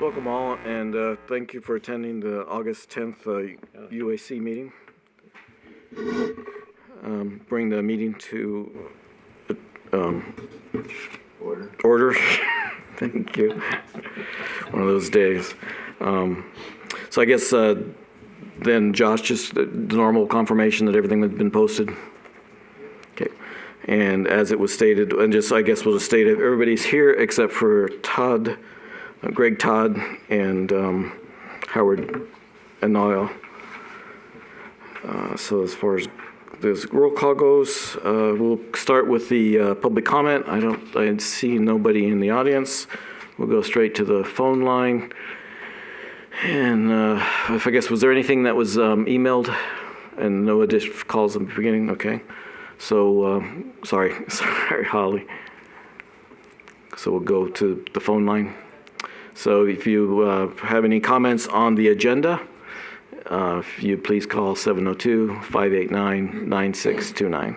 Welcome all, and thank you for attending the August 10th UAC meeting. Bring the meeting to order. Thank you. One of those days. So I guess then, Josh, just the normal confirmation that everything has been posted. Okay. And as it was stated, and just I guess we'll just state it, everybody's here except for Todd. Greg Todd and Howard and Niall. So as far as this roll call goes, we'll start with the public comment. I see nobody in the audience. We'll go straight to the phone line. And if I guess, was there anything that was emailed and no additional calls in the beginning? Okay. So, sorry, Holly. So we'll go to the phone line. So if you have any comments on the agenda, if you please call 702-589-9629.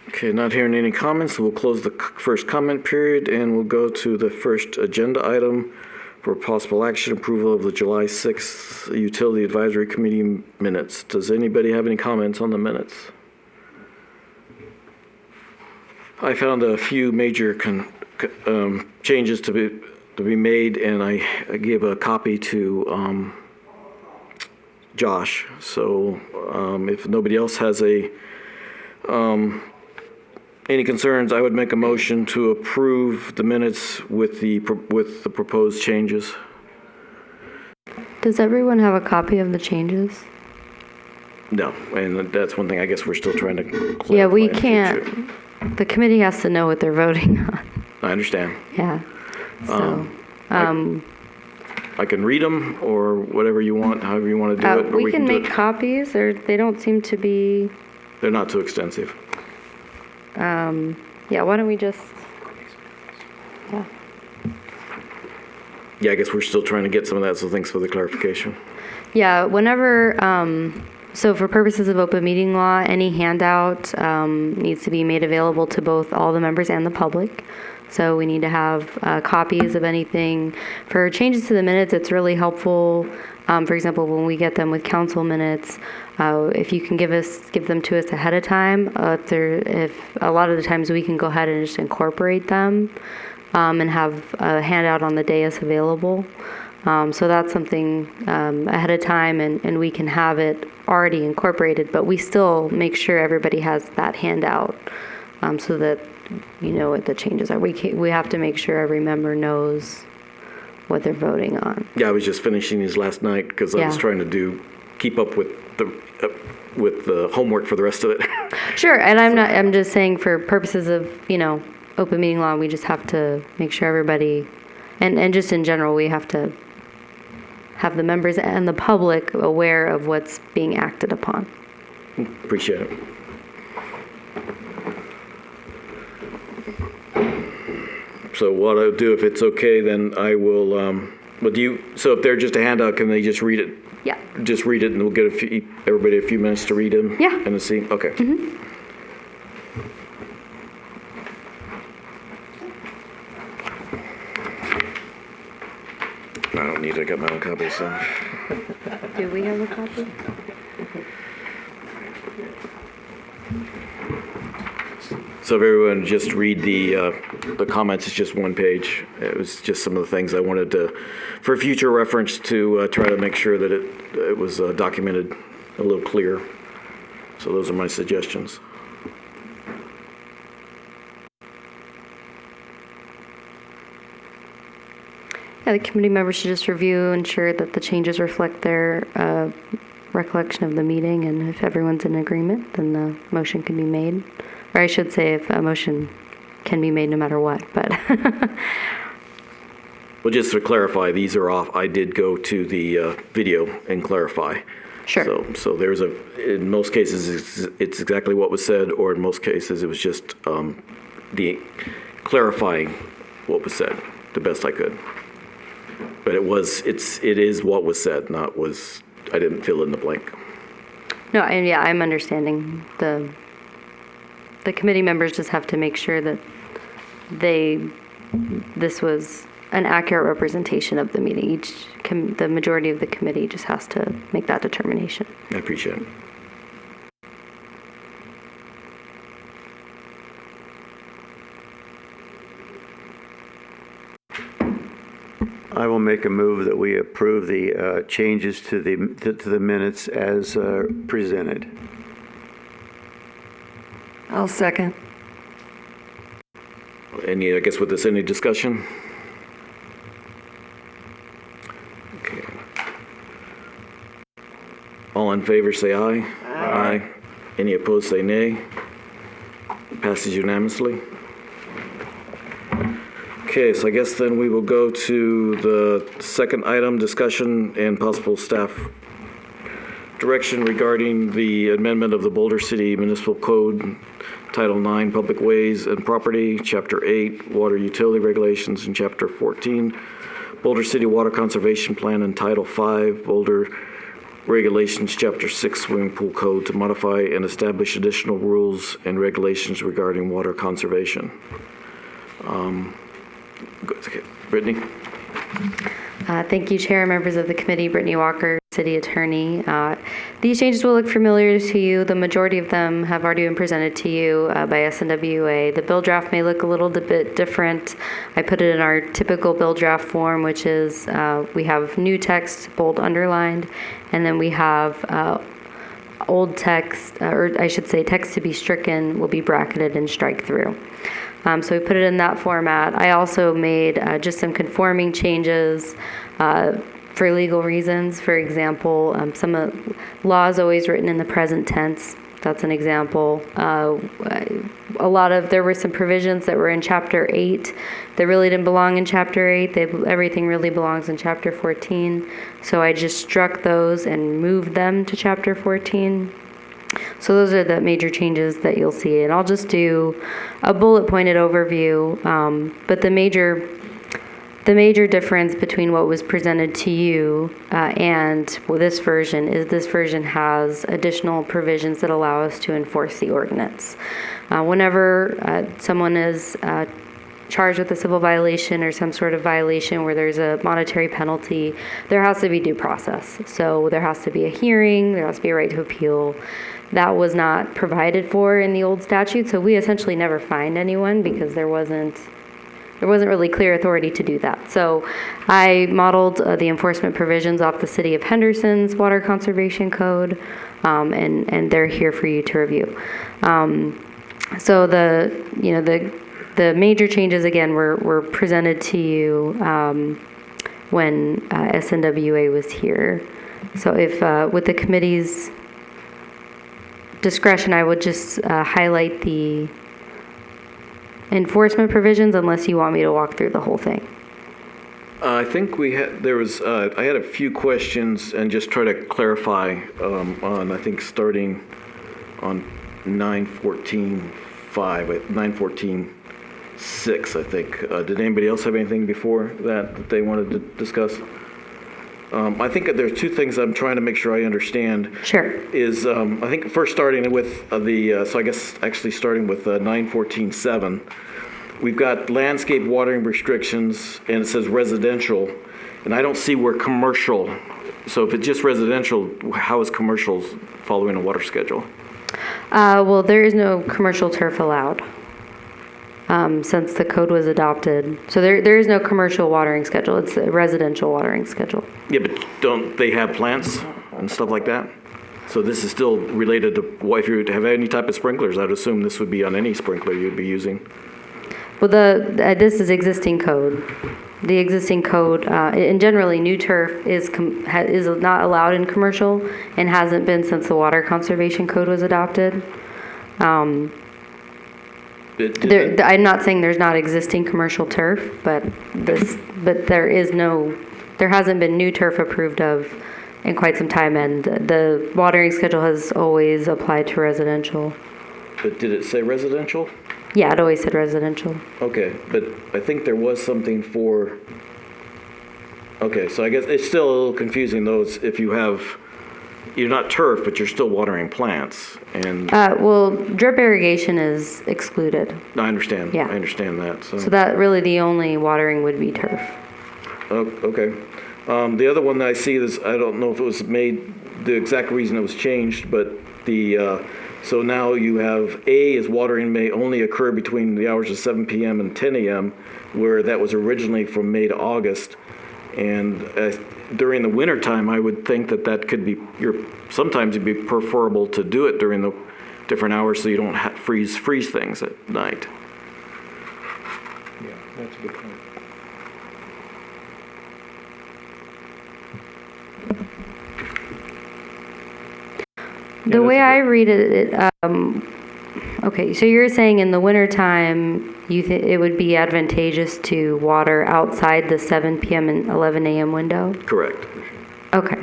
Okay, not hearing any comments, so we'll close the first comment period and we'll go to the first agenda item for possible action approval of the July 6th Utility Advisory Committee minutes. Does anybody have any comments on the minutes? I found a few major changes to be made, and I gave a copy to Josh. So if nobody else has any concerns, I would make a motion to approve the minutes with the proposed changes. Does everyone have a copy of the changes? No, and that's one thing I guess we're still trying to clarify. Yeah, we can't. The committee has to know what they're voting on. I understand. Yeah. So, I can read them or whatever you want, however you want to do it. Or we can make copies, or they don't seem to be. They're not too extensive. Yeah, why don't we just, yeah. Yeah, I guess we're still trying to get some of that, so thanks for the clarification. Yeah, whenever, so for purposes of open meeting law, any handout needs to be made available to both all the members and the public. So we need to have copies of anything. For changes to the minutes, it's really helpful. For example, when we get them with council minutes, if you can give them to us ahead of time, if a lot of the times we can go ahead and just incorporate them and have a handout on the dais available. So that's something ahead of time, and we can have it already incorporated, but we still make sure everybody has that handout so that you know what the changes are. We have to make sure every member knows what they're voting on. Yeah, I was just finishing these last night because I was trying to keep up with the homework for the rest of it. Sure, and I'm just saying for purposes of, open meeting law, we just have to make sure everybody, and just in general, we have to have the members and the public aware of what's being acted upon. Appreciate it. So what I'll do, if it's okay, then I will, so if they're just a handout, can they just read it? Yeah. Just read it and we'll get everybody a few minutes to read them? Yeah. And to see? Okay. Mm-hmm. I don't need it, I got my own copy, so. Do we have a copy? So if everyone just read the comments, it's just one page. It was just some of the things I wanted to, for future reference, to try to make sure that it was documented a little clearer. So those are my suggestions. Yeah, the committee members should just review, ensure that the changes reflect their recollection of the meeting, and if everyone's in agreement, then the motion can be made. Or I should say, if a motion can be made no matter what, but. Well, just to clarify, these are off. I did go to the video and clarify. Sure. So there's in most cases, it's exactly what was said, or in most cases, it was just the clarifying what was said the best I could. But it is what was said, not was, I didn't fill in the blank. No, and yeah, I'm understanding. The committee members just have to make sure that this was an accurate representation of the meeting. The majority of the committee just has to make that determination. I appreciate it. I will make a move that we approve the changes to the minutes as presented. I'll second. I guess with this, any discussion? Okay. All in favor, say aye. Aye. Any opposed, say nay. Passes unanimously. Okay, so I guess then we will go to the second item, discussion and possible staff direction regarding the amendment of the Boulder City Municipal Code, Title 9, Public Ways and Property, Chapter 8, Water Utility Regulations, and Chapter 14, Boulder City Water Conservation Plan, and Title 5, Boulder Regulations, Chapter 6, Swimming Pool Code, to modify and establish additional rules and regulations regarding water conservation. Brittany? Thank you, Chair, members of the committee. Brittany Walker, City Attorney. These changes will look familiar to you. The majority of them have already been presented to you by SNWA. The bill draft may look a little bit different. I put it in our typical bill draft form, which is we have new text, bold underlined, and then we have old text, or I should say text to be stricken will be bracketed and strike through. So we put it in that format. I also made just some conforming changes for legal reasons. For example, some laws always written in the present tense. That's an example. There were some provisions that were in Chapter 8 that really didn't belong in Chapter 8. Everything really belongs in Chapter 14. So I just struck those and moved them to Chapter 14. So those are the major changes that you'll see. And I'll just do a bullet pointed overview. But the major difference between what was presented to you and this version is this version has additional provisions that allow us to enforce the ordinance. Whenever someone is charged with a civil violation or some sort of violation where there's a monetary penalty, there has to be due process. So there has to be a hearing, there has to be a right to appeal. That was not provided for in the old statute, so we essentially never fined anyone because there wasn't really clear authority to do that. So I modeled the enforcement provisions off the City of Henderson's Water Conservation Code, and they're here for you to review. So the major changes again were presented to you when SNWA was here. So if with the committee's discretion, I would just highlight the enforcement provisions unless you want me to walk through the whole thing. I think I had a few questions and just try to clarify on, I think, starting on 914.5, 914.6, I think. Did anybody else have anything before that they wanted to discuss? I think that there's two things I'm trying to make sure I understand. Sure. Is I think first starting with so I guess actually starting with 914.7, we've got landscape watering restrictions, and it says residential, and I don't see where commercial. So if it's just residential, how is commercial following a water schedule? Well, there is no commercial turf allowed since the code was adopted. So there is no commercial watering schedule. It's a residential watering schedule. Yeah, but don't they have plants and stuff like that? So this is still related to, well, if you have any type of sprinklers, I'd assume this would be on any sprinkler you'd be using. Well, this is existing code. The existing code, and generally, new turf is not allowed in commercial and hasn't been since the Water Conservation Code was adopted. I'm not saying there's not existing commercial turf, but there hasn't been new turf approved of in quite some time, and the watering schedule has always applied to residential. But did it say residential? Yeah, it always said residential. Okay, but I think there was something for, okay, so I guess it's still a little confusing though, if you're not turf, but you're still watering plants, and Well, drip irrigation is excluded. I understand. Yeah. I understand that, so. So that really the only watering would be turf. Oh, okay. The other one that I see is, I don't know if it was made, the exact reason it was changed, but so now you have A is watering may only occur between the hours of 7 p.m. and 10 a.m., where that was originally from May to August. And during the winter time, I would think that could be, sometimes it'd be preferable to do it during the different hours so you don't freeze things at night. Yeah, that's a good point. The way I read it, okay, so you're saying in the wintertime, it would be advantageous to water outside the 7 p.m. and 11 a.m. window? Correct. Okay.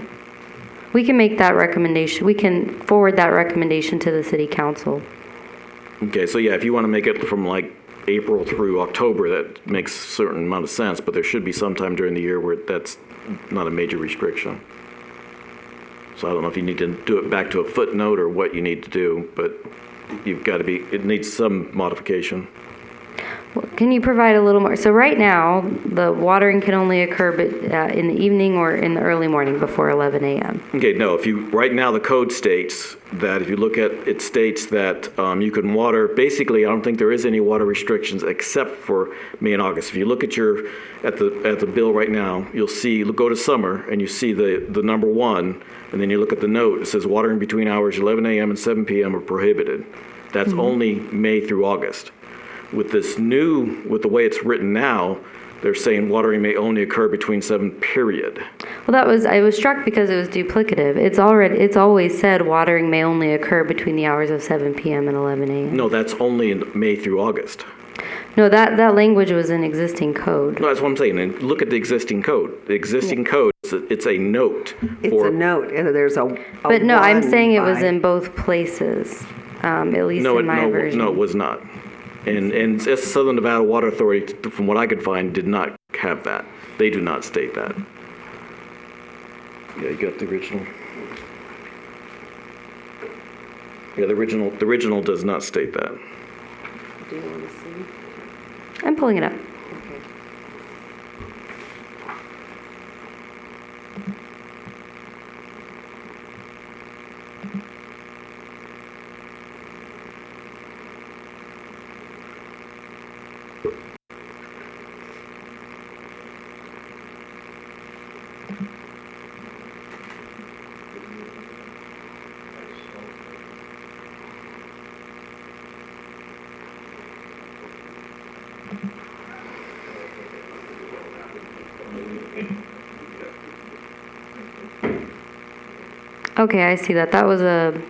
We can make that recommendation. We can forward that recommendation to the city council. Okay, so yeah, if you want to make it from like April through October, that makes a certain amount of sense, but there should be some time during the year where that's not a major restriction. So I don't know if you need to do it back to a footnote or what you need to do, but you've got to be, it needs some modification. Well, can you provide a little more? So right now, the watering can only occur in the evening or in the early morning before 11 a.m. Okay, no, right now the code states that if you look at, it states that you can water, basically I don't think there is any water restrictions except for May and August. If you look at the bill right now, you'll see, go to summer and you see the number 1, and then you look at the note, it says watering between hours 11 a.m. and 7 p.m. are prohibited. That's only May through August. With the way it's written now, they're saying watering may only occur between 7 period. Well, I was struck because it was duplicative. It's always said watering may only occur between the hours of 7 p.m. and 11 a.m. No, that's only in May through August. No, that language was in existing code. No, that's what I'm saying. And look at the existing code. The existing code, it's a note. It's a note, and there's a But no, I'm one saying it was by- in both places, at least in my version. No, it was not. And Southern Nevada Water Authority, from what I could find, did not have that. They do not state that. Yeah, you got the original. Yeah, the original does not state that. Do you want to see? I'm pulling it up. Okay. Okay, I see that. That was a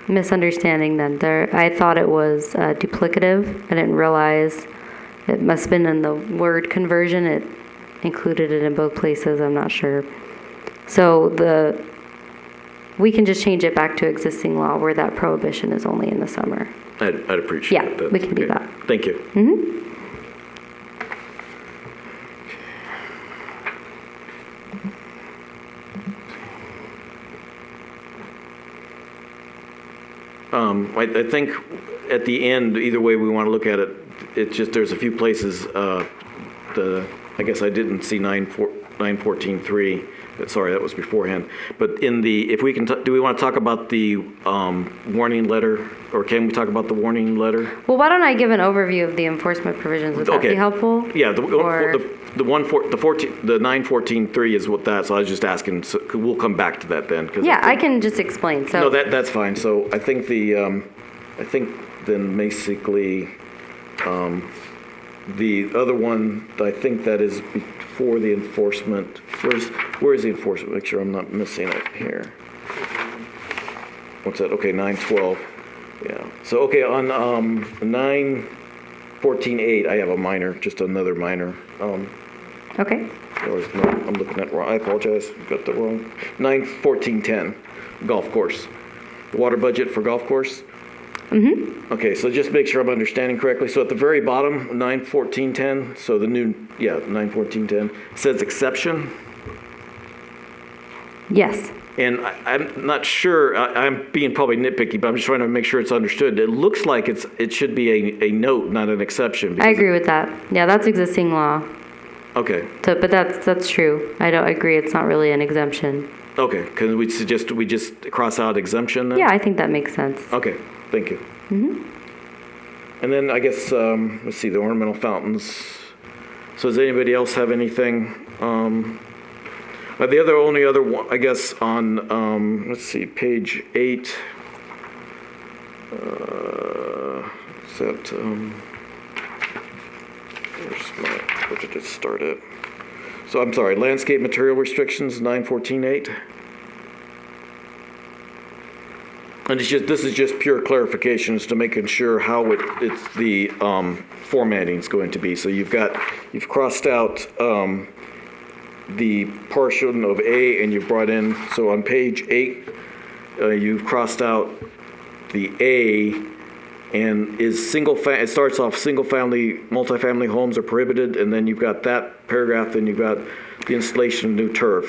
misunderstanding then. I thought it was duplicative. I didn't realize it must have been in the word conversion. It included it in both places. I'm not sure. So we can just change it back to existing law where that prohibition is only in the summer. I'd appreciate Yeah, that. we can do that. Thank you. Mm-hmm. I think at the end, either way we want to look at it, it's just there's a few places. I guess I didn't see 914.3. Sorry, that was beforehand. But if we can, do we want to talk about the warning letter or can we talk about the warning letter? Well, why don't I give an overview of the enforcement provisions? Would that Okay. be helpful? Yeah, Or- the 914.3 is what that, so I was just asking, so we'll come back to that then. 'cause Yeah, I think- can just explain. So No, that's fine. So I think then basically, the other one, I think that is before the enforcement. Where is the enforcement? Make sure I'm not missing it here. What's that? Okay, 912. Yeah. So, okay, on 914.8, I have a minor, just another minor. Okay. I'm looking at wrong. I apologize. Got the wrong. 914.10, golf course. Water budget for golf course. Okay, so just make sure I'm understanding correctly. So at the very bottom, 914.10. So the new, 914.10 says exception. Yes. And I'm not sure. I'm being probably nitpicky, but I'm just trying to make sure it's understood. It looks like it should be a note, not an exception. I agree with that. Yeah, that's existing law. Okay. So, but that's true. I don't agree. It's not really an exemption. Okay. Can we suggest we just cross out exemption then? Yeah, I think that makes sense. Okay, thank you. And then I guess, let's see, the ornamental fountains. So does anybody else have anything? The only other one, I guess, on, let's see, page 8. Is that, where did it start at? So I'm sorry, landscape material restrictions, 914.8. And this is just pure clarification as to making sure how it's the formatting's going to be. So you've crossed out the portion of A and you've brought in, so on page 8, you've crossed out the A and it starts off single-family, multifamily homes are prohibited, and then you've got that paragraph, then you've got the installation of new turf.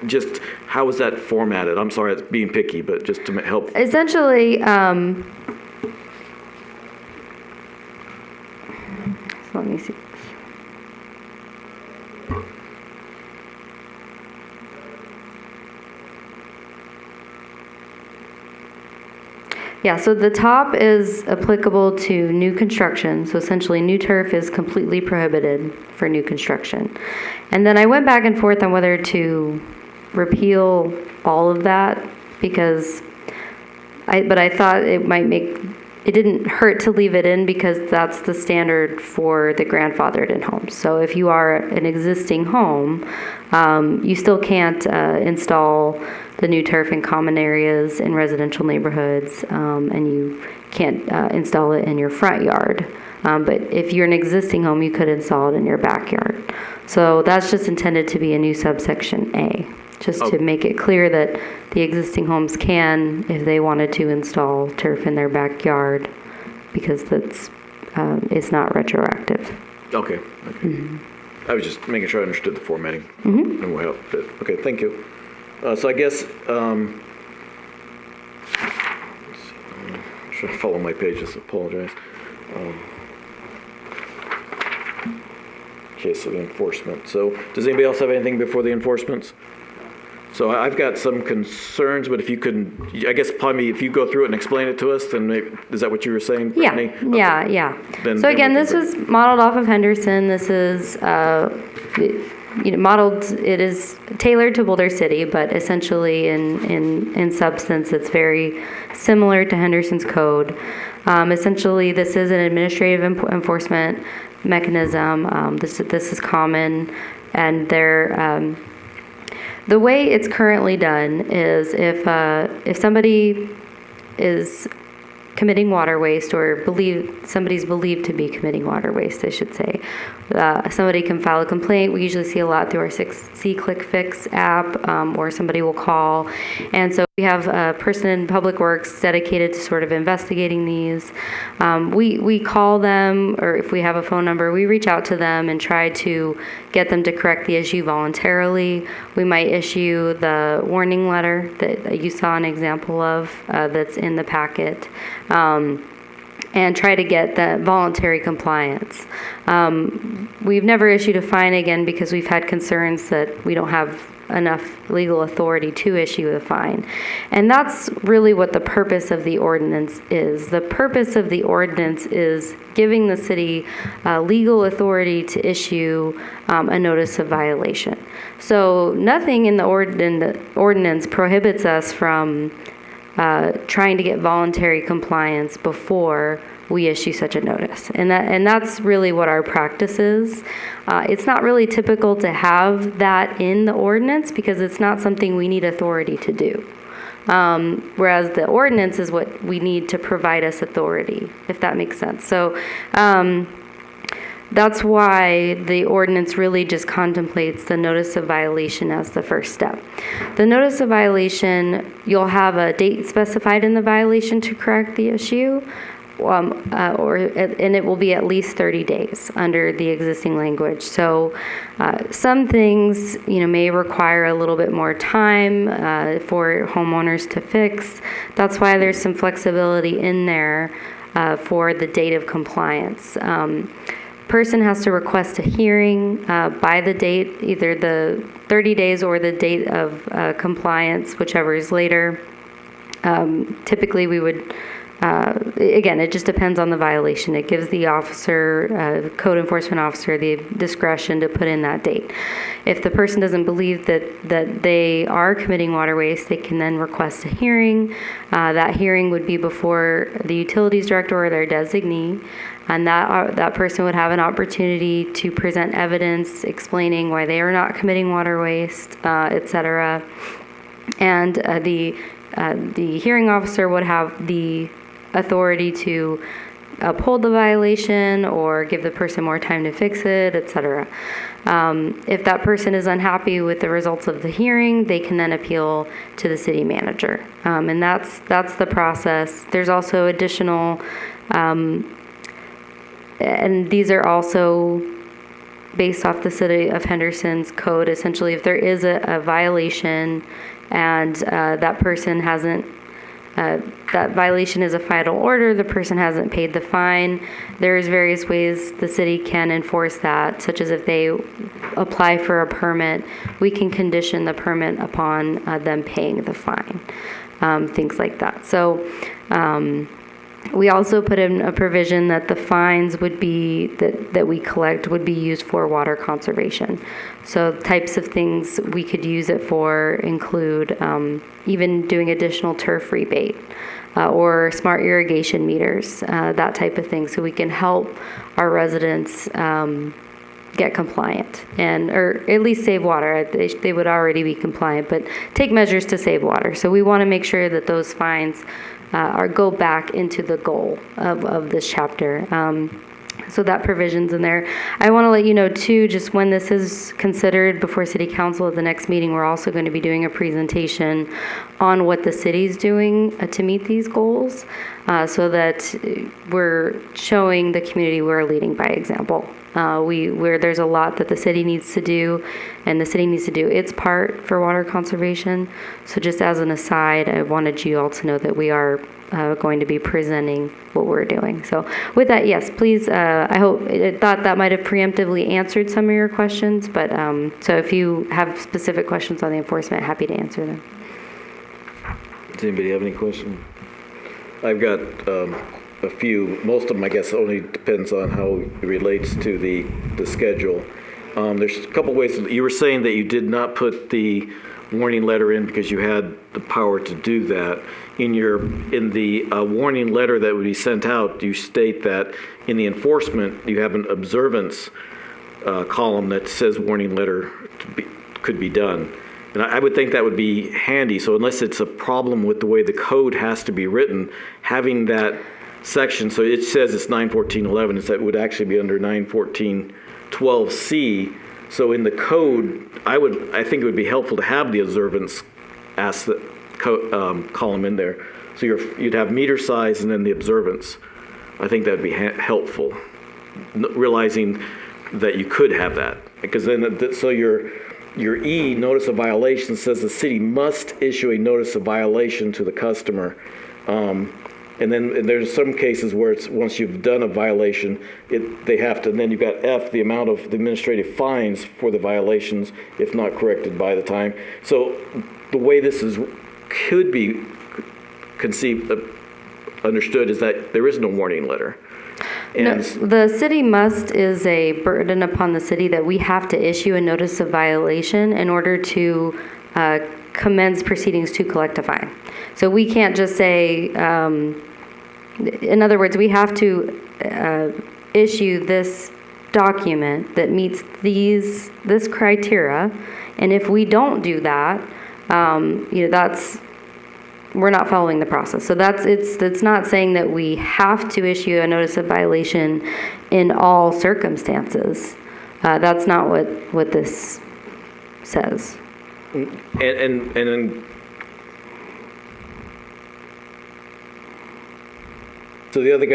Just how is that formatted? I'm sorry, it's being picky, but just to help. Essentially, so let me see. Yeah, so the top is applicable to new construction. So essentially, new turf is completely prohibited for new construction. And then I went back and forth on whether to repeal all of that because I thought it didn't hurt to leave it in because that's the standard for the grandfathered in homes. So if you are an existing home, you still can't install the new turf in common areas in residential neighborhoods, and you can't install it in your front yard. But if you're an existing home, you could install it in your backyard. So that's just intended to be a new subsection A, just to make it clear that the existing homes can, if they wanted to, install turf in their backyard, because it's not retroactive. Okay. I was just making sure I understood the formatting. And we'll help it. Okay, thank you. So I guess, I'm trying to follow my pages, apologize. Okay, so the enforcement. So does anybody else have anything before the enforcements? So I've got some concerns, but if you could, I guess probably if you go through it and explain it to us, then maybe, is that what you were saying, Yeah, Brittany? Okay. yeah. Then So again, we this can was modeled off of Henderson. This is, modeled, it is tailored to Boulder City, but essentially in substance, it's very similar to Henderson's code. Essentially, this is an administrative enforcement mechanism. This is common, and the way it's currently done is if somebody is committing water waste, or somebody's believed to be committing water waste, I should say, somebody can file a complaint. We usually see a lot through our C-Click Fix app, or somebody will call. And so we have a person in Public Works dedicated to sort of investigating these. We call them, or if we have a phone number, we reach out to them and try to get them to correct the issue voluntarily. We might issue the warning letter that you saw an example of that's in the packet. And try to get the voluntary compliance. We've never issued a fine again because we've had concerns that we don't have enough legal authority to issue the fine. And that's really what the purpose of the ordinance is. The purpose of the ordinance is giving the city legal authority to issue a notice of violation. So nothing in the ordinance prohibits us from trying to get voluntary compliance before we issue such a notice. And that's really what our practice is. It's not really typical to have that in the ordinance because it's not something we need authority to do. Whereas the ordinance is what we need to provide us authority, if that makes sense. So that's why the ordinance really just contemplates the notice of violation as the first step. The notice of violation, you'll have a date specified in the violation to correct the issue, and it will be at least 30 days under the existing language. So some things, may require a little bit more time for homeowners to fix. That's why there's some flexibility in there for the date of compliance. Person has to request a hearing by the date, either the 30 days or the date of compliance, whichever is later. Typically, we would, again, it just depends on the violation. It gives the officer, code enforcement officer, the discretion to put in that date. If the person doesn't believe that they are committing water waste, they can then request a hearing. That hearing would be before the utilities director or their designee. And that person would have an opportunity to present evidence explaining why they are not committing water waste, et cetera. And the hearing officer would have the authority to uphold the violation or give the person more time to fix it, et cetera. If that person is unhappy with the results of the hearing, they can then appeal to the city manager. And that's the process. There's also additional and these are also based off the City of Henderson's code. Essentially, if there is a violation and that person hasn't, that violation is a final order, the person hasn't paid the fine, there's various ways the city can enforce that, such as if they apply for a permit, we can condition the permit upon them paying the fine, things like that. So, we also put in a provision that the fines would be, that we collect would be used for water conservation. So types of things we could use it for include even doing additional turf rebate or smart irrigation meters, that type of thing, so we can help our residents get compliant or at least save water. They would already be compliant, but take measures to save water. So we want to make sure that those fines go back into the goal of this chapter. So that provision's in there. I want to let you know too, just when this is considered before City Council at the next meeting, we're also going to be doing a presentation on what the city's doing to meet these goals, so that we're showing the community we're leading by example. Where there's a lot that the city needs to do, and the city needs to do its part for water conservation. So just as an aside, I wanted you all to know that we are going to be presenting what we're doing. So with that, yes, please, I thought that might have preemptively answered some of your questions, but so if you have specific questions on the enforcement, happy to answer them. Does anybody have any questions? I've got a few. Most of them, I guess, only depends on how it relates to the schedule. There's a couple ways. You were saying that you did not put the warning letter in because you had the power to do that. In the warning letter that would be sent out, you state that in the enforcement you have an observance column that says warning letter could be done. And I would think that would be handy. So unless it's a problem with the way the code has to be written, having that section, so it says it's 914.11, so it would actually be under 914.12C. So in the code, I think it would be helpful to have the observance column in there. So you'd have meter size and then the observance. I think that would be helpful, realizing that you could have that, because then so your E, notice of violation, says the city must issue a notice of violation to the customer. And then there's some cases where it's, once you've done a violation, they have to, and then you've got F, the amount of the administrative fines for the violations, if not corrected by the time. So the way this could be conceived, understood, is that there is no warning letter. No, And the city must is a burden upon the city that we have to issue a notice of violation in order to commence proceedings to collect a fine. So we can't just say, in other words, we have to issue this document that meets this criteria, and if we don't do that, we're not following the process. So it's not saying that we have to issue a notice of violation in all circumstances. That's not what this says. And then, so the other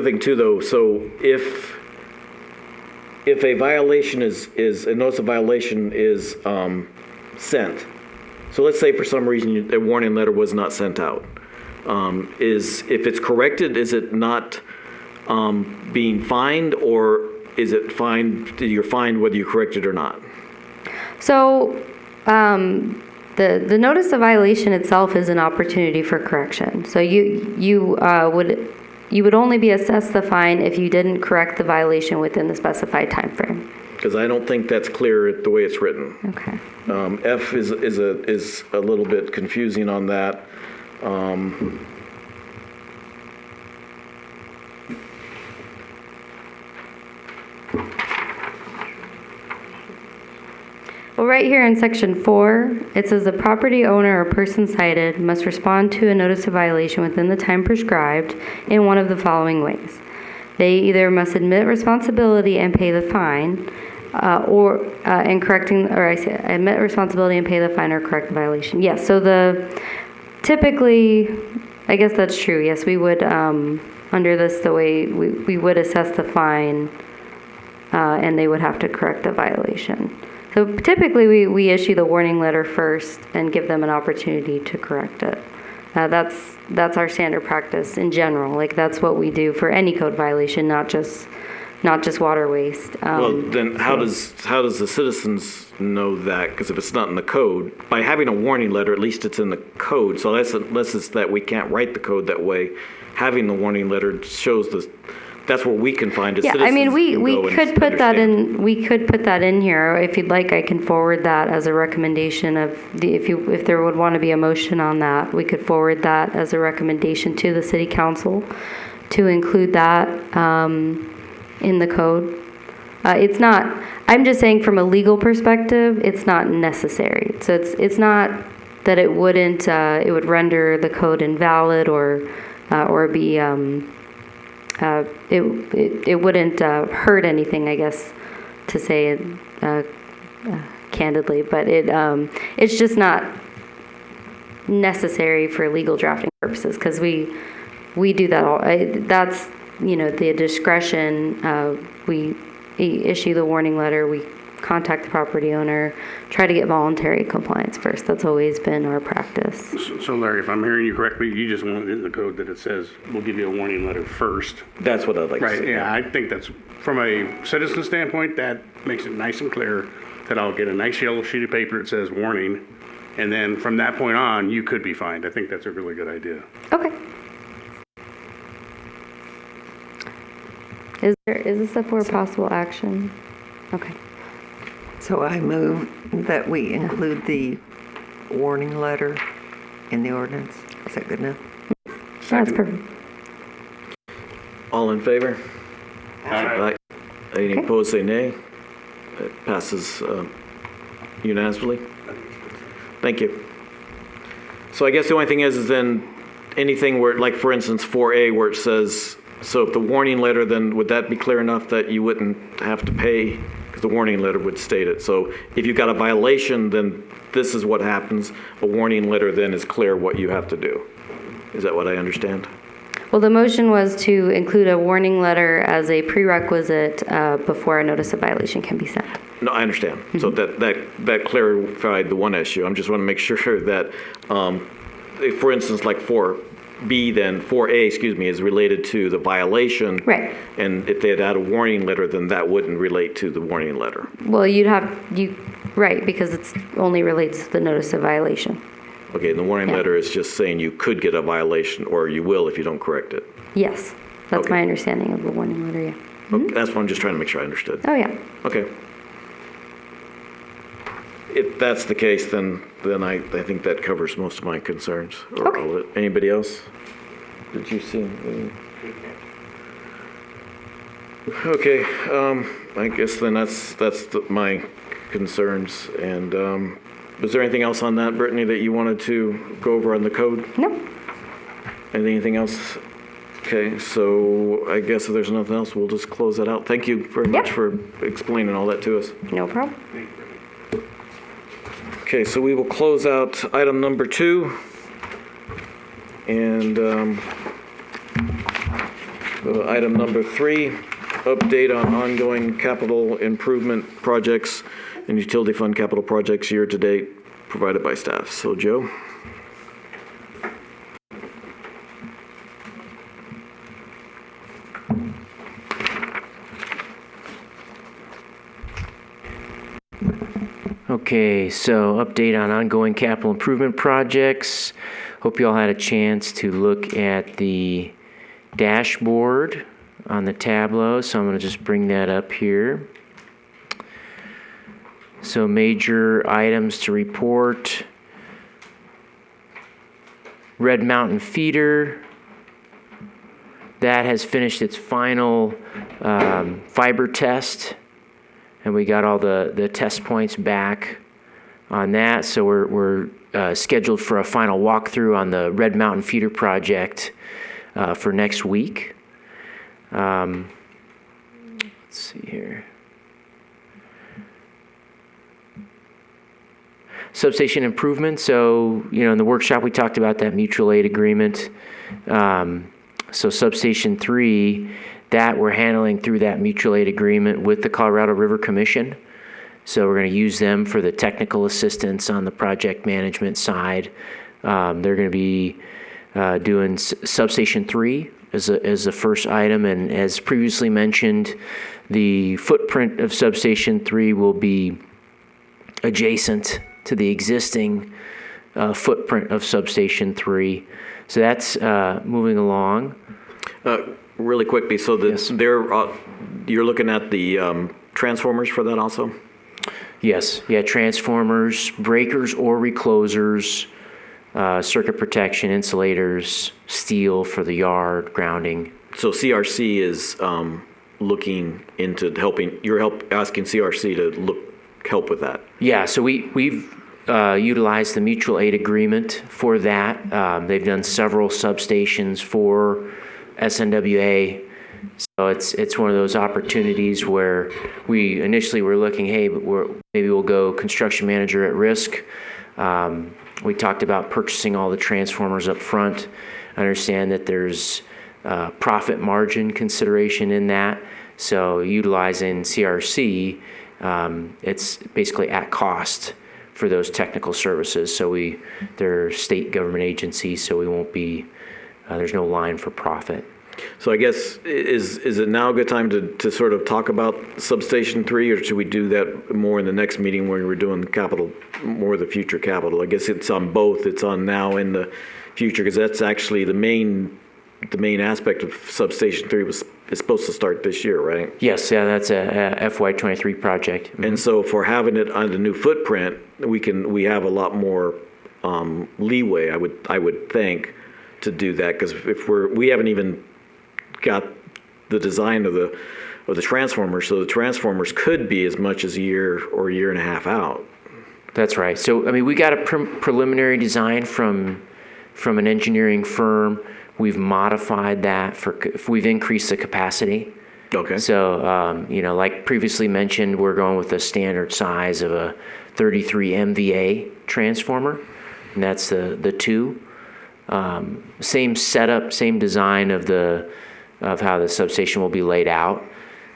thing too, though, so if a violation is a notice of violation is sent, so let's say for some reason a warning letter was not sent out, if it's corrected, is it not being fined, or is it fined? You're fined whether you correct it or not? So the notice of violation itself is an opportunity for correction. So you would only be assessed the fine if you didn't correct the violation within the specified time frame. Because I don't think that's clear the way it's written. Okay. F is a little bit confusing on that. Well, right here in section 4, it says the property owner or person cited must respond to a notice of violation within the time prescribed in one of the following ways. They either must admit responsibility and pay the fine, admit responsibility and pay the fine or correct the violation. Yes, so typically, I guess that's true. Yes, we would, under this, the way we would assess the fine, and they would have to correct the violation. So typically, we issue the warning letter first and give them an opportunity to correct it. That's our standard practice in general. Like, that's what we do for any code violation, not just water waste. Well, then how does the citizens know that? Because if it's not in the code, by having a warning letter, at least it's in the code. So unless it's that we can't write the code that way, having the warning letter shows that's where we can find it. Yeah, I mean, we could put that in. We could put that in here if you'd like. I can forward that as a recommendation if there would want to be a motion on that, we could forward that as a recommendation to the city council to include that in the code. It's not. I'm just saying from a legal perspective, it's not necessary. So it's not that it wouldn't. It would render the code invalid or be. It wouldn't hurt anything, I guess, to say it candidly, but it's just not necessary for legal drafting purposes, because we do that all. That's the discretion. We issue the warning letter. We contact the property owner, try to get voluntary compliance first. That's always been our practice. So Larry, if I'm hearing you correctly, you just want it in the code that it says, we'll give you a warning letter first. That's what I'd like to Right, see. yeah, I think that's, from a citizen standpoint, that makes it nice and clear that I'll get a nice yellow sheet of paper that says warning, and then from that point on, you could be fined. I think that's a really good idea. Okay. Is this up for possible action? Okay. So I move that we include the warning letter in the ordinance. Is that good enough? That's perfect. All in favor? Aye. Any Okay. opposed, say nay. It passes unanimously. Thank you. So I guess the only thing is then anything where, like for instance, 4A, where it says, so if the warning letter, then would that be clear enough that you wouldn't have to pay? Because the warning letter would state it. So if you've got a violation, then this is what happens. A warning letter then is clear what you have to do. Is that what I understand? Well, the motion was to include a warning letter as a prerequisite before a notice of violation can be sent. No, I understand. So that clarified the one issue. I just want to make sure that, if, for instance, like 4, B then, 4A, excuse me, is related to the violation. Right. And if they had had a warning letter, then that wouldn't relate to the warning letter. Well, right, because it's only relates to the notice of violation. Okay, and the warning Yeah. letter is just saying you could get a violation, or you will if you don't correct it. Yes, that's Okay. my understanding of the warning letter, yeah. Okay, that's what I'm just trying to make sure I understood. Oh, yeah. Okay. If that's the case, then I think that covers most of my concerns. Or Okay. all of it. Anybody else? Did you see? Okay, I guess then that's my concerns. And was there anything else on that, Brittany, that you wanted to go over on the code? No, Anything else? Okay, so I guess if there's nothing else, we'll just close that out. Thank you very much Yeah. for explaining all that to us. no problem. Okay, so we will close out item number 2. And item number 3, update on ongoing capital improvement projects and utility fund capital projects year to date provided by staff. So Joe? Okay, so update on ongoing capital improvement projects. Hope you all had a chance to look at the dashboard on the Tableau, so I'm going to just bring that up here. So major items to report. Red Mountain Feeder. That has finished its final fiber test. And we got all the test points back on that. So we're scheduled for a final walkthrough on the Red Mountain Feeder project for next week. Let's see here. Substation Improvement. So, in the workshop we talked about that mutual aid agreement. So Substation 3, that we're handling through that mutual aid agreement with the Colorado River Commission. So we're going to use them for the technical assistance on the project management side. They're going to be doing Substation 3 as the first item. And as previously mentioned, the footprint of Substation 3 will be adjacent to the existing footprint of Substation 3. So that's moving along. Really quickly, so Yes. you're looking at the transformers for that also? Yes, yeah, transformers, breakers or reclosers, circuit protection, insulators, steel for the yard, grounding. So CRC is looking into helping, asking CRC to help with that? Yeah, so we've utilized the mutual aid agreement for that. They've done several substations for SNWA. So it's one of those opportunities where we initially were looking, hey, but maybe we'll go construction manager at risk. We talked about purchasing all the transformers up front. I understand that there's profit margin consideration in that. So utilizing CRC, it's basically at cost for those technical services. So they're state government agencies, so we won't be, there's no line for profit. So I guess, is it now a good time to sort of talk about Substation 3, or should we do that more in the next meeting when we're doing capital, more of the future capital? I guess it's on both. It's on now and the future, because that's actually the main aspect of Substation 3 is supposed to start this year, right? Yes, yeah, that's a FY23 project. And so for having it on the new footprint, we have a lot more leeway, I would think, to do that, because if we haven't even got the design of the transformers, so the transformers could be as much as a year or a year and a half out. That's right. So, I mean, we got a preliminary design from an engineering firm. We've modified that we've increased the capacity. Okay. So, like previously mentioned, we're going with the standard size of a 33 MVA transformer, and that's the 2. Same setup, same design of how the substation will be laid out,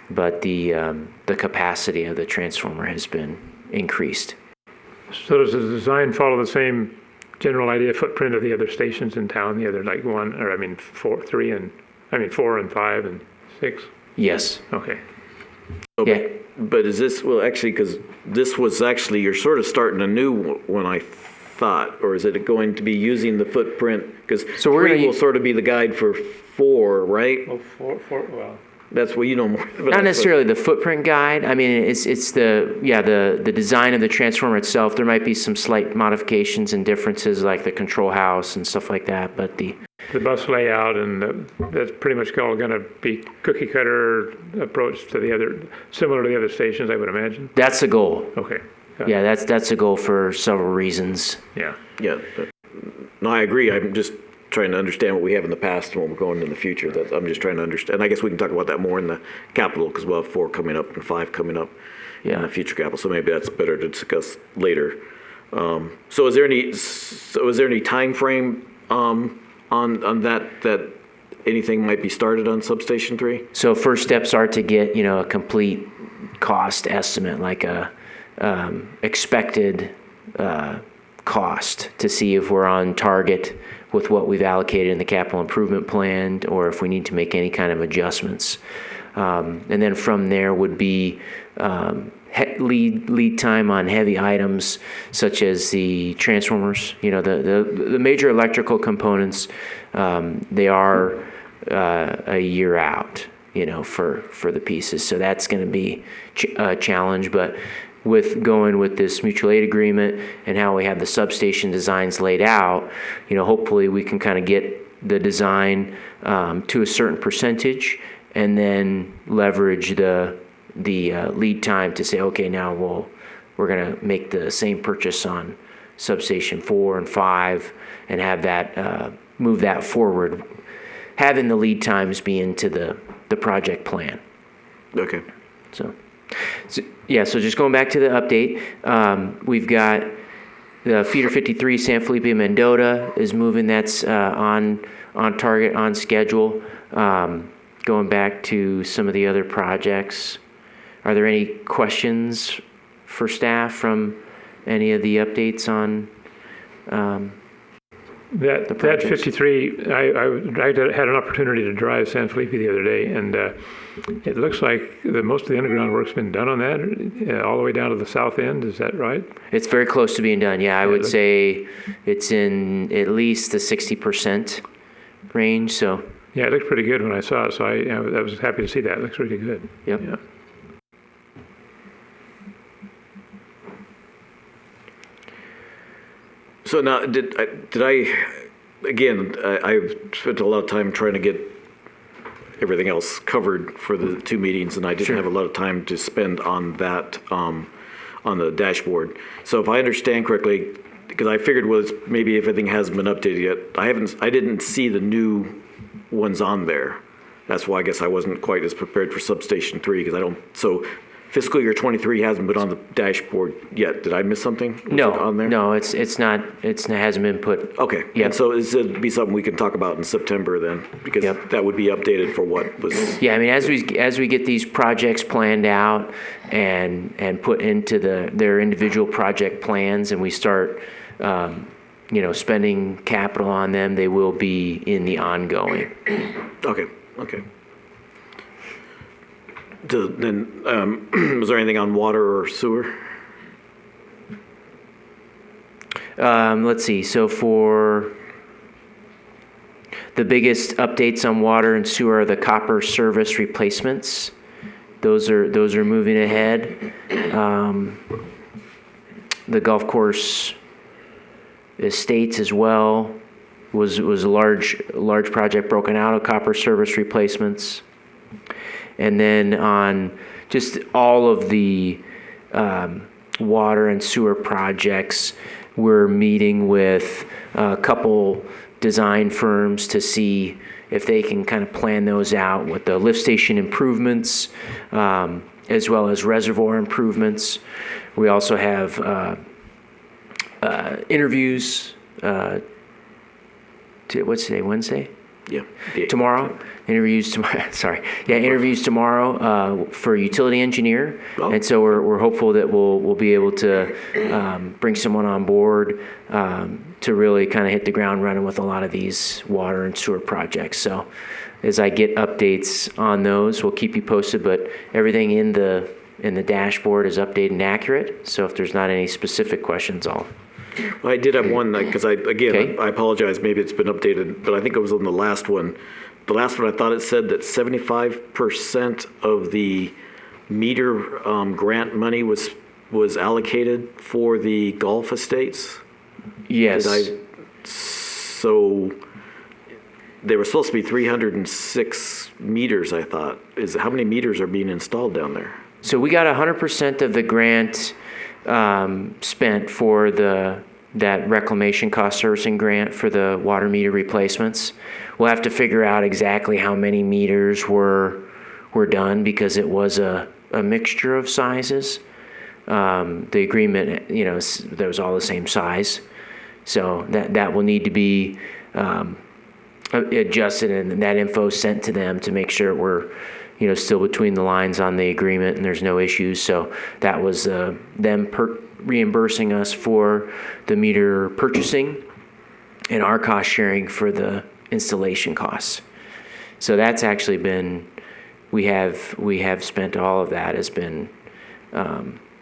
but the capacity of the transformer has been increased. So does the design follow the same general idea, footprint of the other stations in town, the other like 4 and 5 and 6? Yes. Okay. Yeah. But is this, well, actually, because this was actually, you're sort of starting a new one, I thought, or is it going to be using the footprint? Because So we're 3 gonna will sort of be the guide for 4, right? Well, well. That's what you know more. But Not necessarily the footprint guide. I mean, it's the design of the transformer itself. There might be some slight modifications and differences, like the control house and stuff like that. But the bus layout and that's pretty much all going to be cookie cutter approach to the other, similar to the other stations, I would imagine. that's the goal. Okay. Yeah, that's a goal for several reasons. Yeah. Yeah. No, I agree. I'm just trying to understand what we have in the past and what we're going in the future. I'm just trying to understand. And I guess we can talk about that more in the capital because we'll have 4 coming up and 5 coming up in the future capital. So maybe that's better to discuss later. So is there any time frame on that anything might be started on Substation 3? So first steps are to get a complete cost estimate, like a expected cost, to see if we're on target with what we've allocated in the capital improvement plan, or if we need to make any kind of adjustments. And then from there would be lead time on heavy items such as the transformers. The major electrical components, they are a year out, for the pieces. So that's going to be a challenge. But with going with this mutual aid agreement and how we have the substation designs laid out, hopefully we can kind of get the design to a certain percentage and then leverage the lead time to say, okay, now we're going to make the same purchase on Substation 4 and 5 and have that move that forward, having the lead times be into the project plan. Okay. So just going back to the update, we've got the Feeder 53 San Felipe Mendota is moving. That's on target, on schedule. Going back to some of the other projects, are there any questions for staff from any of the updates on That 53, I had an opportunity to drive San Felipe the other day, and it looks like most of the underground work's been done on that, all the way down to the south end. Is that right? It's very close to being done. Yeah, I would say it's in at least the 60% range. So yeah, it looked pretty good when I saw it. So I was happy to see that. It looks really good. Yep. Yeah. So now, I've spent a lot of time trying to get everything else covered for the 2 meetings, and I didn't have a lot of time to spend on that, on the dashboard. So if I understand correctly, because I figured maybe everything hasn't been updated yet, I didn't see the new ones on there. That's why I guess I wasn't quite as prepared for Substation 3, because so fiscal year 23 hasn't been on the dashboard yet. Did I miss something? Was it on there? No, it's not. It hasn't been put. Okay. Yep. And so it'd be something we can talk about in September then, because that would be updated for what was. Yeah, I mean, as we get these projects planned out and put into their individual project plans, and we start, spending capital on them, they will be in the ongoing. Okay. Then, was there anything on water or sewer? Let's see. So for the biggest updates on water and sewer are the copper service replacements. Those are moving ahead. The golf course estates as well was a large project broken out of copper service replacements. And then on just all of the water and sewer projects, we're meeting with a couple design firms to see if they can kind of plan those out with the lift station improvements, as well as reservoir improvements. We also have interviews. What's today? Wednesday? Yeah. Tomorrow, interviews tomorrow. Sorry, yeah, interviews tomorrow for utility engineer, Oh. and so we're hopeful that we'll be able to bring someone on board to really kind of hit the ground running with a lot of these water and sewer projects. So, as I get updates on those, we'll keep you posted. But everything in the dashboard is updated and accurate. So if there's not any specific questions, I did have one, because Okay. I apologize, maybe it's been updated, but I think it was on the last one. The last one, I thought it said that 75% of the meter grant money was allocated for the golf estates. yes. So there were supposed to be 306 meters, I thought. How many meters are being installed down there? So we got 100% of the grant spent for that reclamation cost servicing grant for the water meter replacements. We'll have to figure out exactly how many meters were done because it was a mixture of sizes. The agreement, that was all the same size. So that will need to be adjusted and that info sent to them to make sure we're still between the lines on the agreement and there's no issues. So that was them reimbursing us for the meter purchasing and our cost sharing for the installation costs. So that's actually been, we have spent all of that has been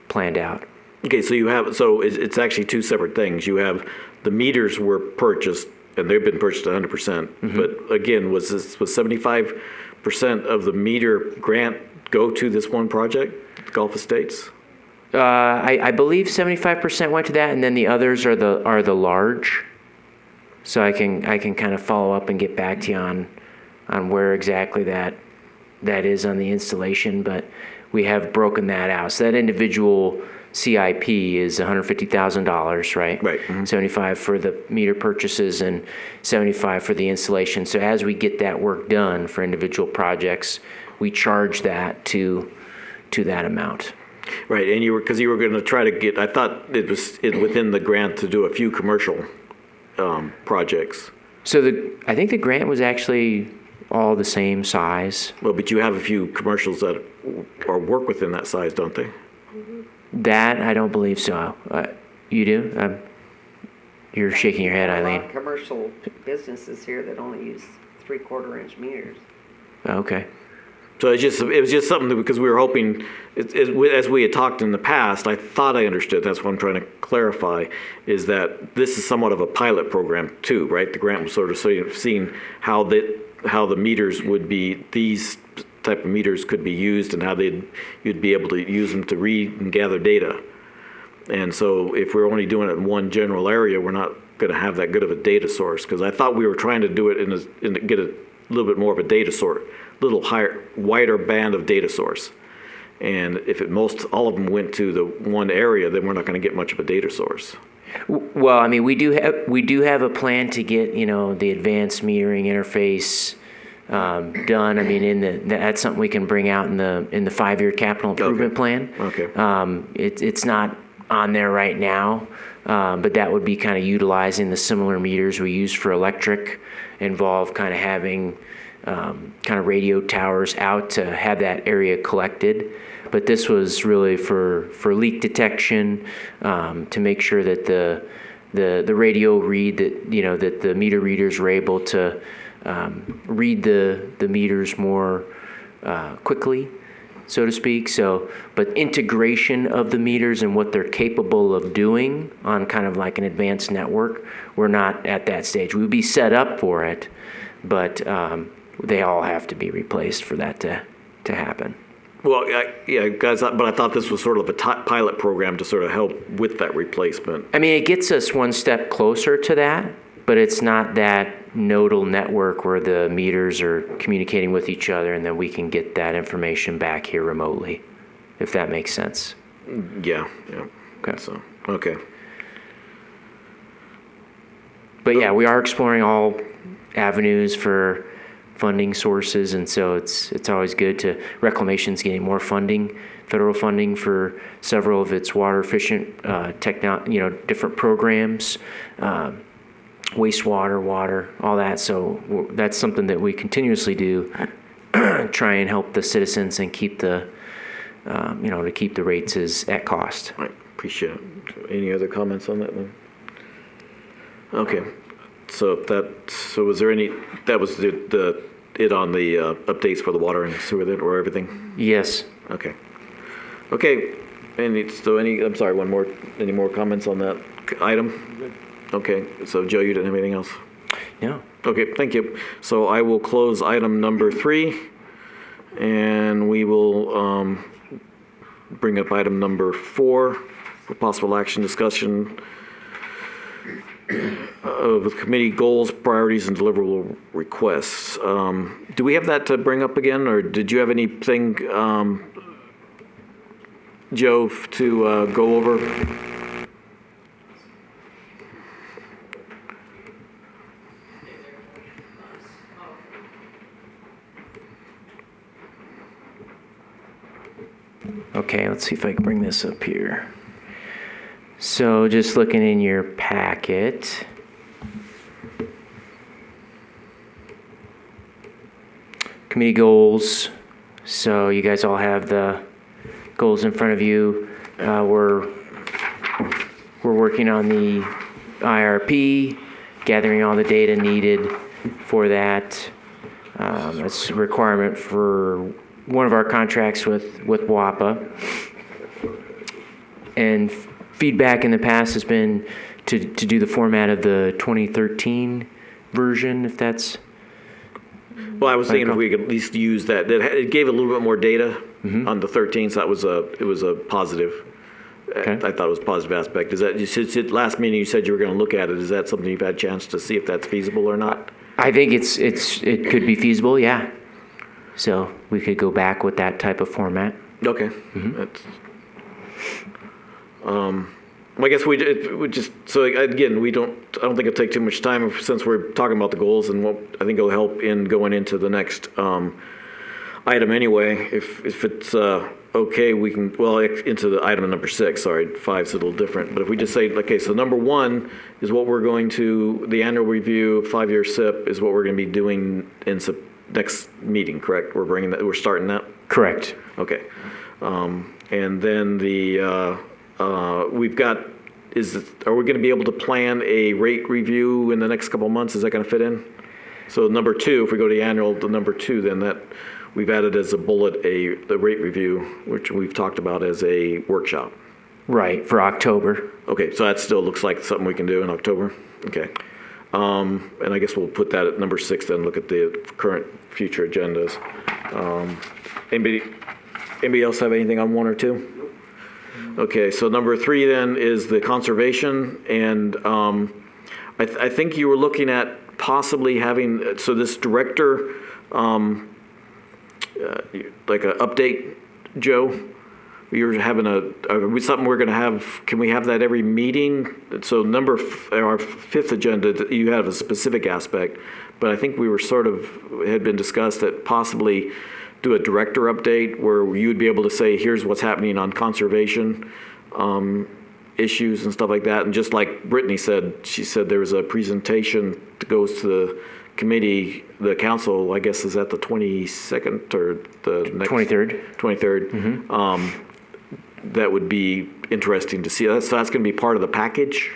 planned out. Okay, so it's actually two separate things. You have the meters were purchased, and they've been purchased 100%. Mm-hmm. But again, was 75% of the meter grant go to this one project, Gulf Estates? I believe 75% went to that, and then the others are the large. So I can kind of follow up and get back to you on where exactly that is on the installation, but we have broken that out. So that individual CIP is $150,000, right? Right. Mm-hmm. 75 for the meter purchases and 75 for the installation. So as we get that work done for individual projects, we charge that to that amount. Right, and you were going to try to get, I thought it was within the grant to do a few commercial projects. So I think the grant was actually all the same size. Well, but you have a few commercials that work within that size, don't they? That, I don't believe so. You do? You're shaking your head, A lot Eileen. of commercial businesses here that only use 3/4 inch meters. Okay. So it was just something that, because we were hoping, as we had talked in the past, I thought I understood, that's what I'm trying to clarify, is that this is somewhat of a pilot program too, right? The grant was sort of seeing how the meters would be, these type of meters could be used and how you'd be able to use them to read and gather data. And so if we're only doing it in one general area, we're not going to have that good of a data source, because I thought we were trying to do it get a little bit more of a data source, little higher, wider band of data source. And if all of them went to the one area, then we're not going to get much of a data source. Well, I mean, we do have a plan to get the advanced metering interface done. I mean, that's something we can bring out in the 5-year capital improvement plan. Okay. It's not on there right now, but that would be kind of utilizing the similar meters we use for electric, involve kind of having kind of radio towers out to have that area collected. But this was really for leak detection, to make sure that the radio read that that the meter readers were able to read the meters more quickly, so to speak. So, but integration of the meters and what they're capable of doing on kind of like an advanced network, we're not at that stage. We'd be set up for it, but they all have to be replaced for that to happen. Well, yeah, guys, but I thought this was sort of a pilot program to sort of help with that replacement. I mean, it gets us one step closer to that, but it's not that nodal network where the meters are communicating with each other and then we can get that information back here remotely, if that makes sense. Yeah. Okay. So, okay. But yeah, we are exploring all avenues for funding sources, and so it's always good to, Reclamation's getting more funding, federal funding for several of its water efficient different programs. wastewater, water, all that. So that's something that we continuously do, try and help the citizens and keep the, to keep the rates at cost. All right, appreciate it. Any other comments on that one? Okay, so was there any, that was it on the updates for the water and sewer then, or everything? Yes. Okay. Okay, I'm sorry, any more comments on that item? Okay, so Joe, you didn't have anything else? No. Okay, thank you. So I will close item number 3, and we will bring up item number 4 for possible action discussion of committee goals, priorities, and deliverable requests. Do we have that to bring up again, or did you have anything, Joe, to go over? Okay, let's see if I can bring this up here. So just looking in your packet. Committee goals. So you guys all have the goals in front of you. We're working on the IRP, gathering all the data needed for that. It's a requirement for one of our contracts with WAPA. And feedback in the past has been to do the format of the 2013 version, if that's... Well, I was thinking if we could at least use that. It gave a little bit more data on the 13th, so it was a positive. Okay. I thought it was a positive aspect. Is that, last meeting you said you were going to look at it. Is that something you've had a chance to see if that's feasible or not? I think it could be feasible, yeah. So we could go back with that type of format. Okay. That's, I guess we just, so again, I don't think it'll take too much time since we're talking about the goals, and I think it'll help in going into the next item anyway. If it's okay, we can, into the item number 6, sorry, 5's a little different. But if we just say, okay, so number 1 is what we're going to, the annual review, 5-year SIP is what we're going to be doing in next meeting, correct? We're starting that? Correct. Okay. And then we've got, are we going to be able to plan a rate review in the next couple of months? Is that going to fit in? So number 2, if we go to the number 2, then that we've added as a bullet the rate review, which we've talked about as a workshop. Right, for October. Okay, so that still looks like something we can do in October? Okay. And I guess we'll put that at number 6 then, look at the current future agendas. Anybody else have anything on 1 or 2? Okay, so number 3 then is the conservation, and I think you were looking at possibly having, so this director, like an update, Joe? You're having something we're going to have, can we have that every meeting? So our 5th agenda, you have a specific aspect, but I think we were had been discussed that possibly do a director update where you'd be able to say, here's what's happening on conservation issues and stuff like that. And just like Brittany said, she said there was a presentation that goes to the committee, the council, I guess, is that the 22nd or the next? 23rd. 23rd. That would be interesting to see. So that's going to be part of the package?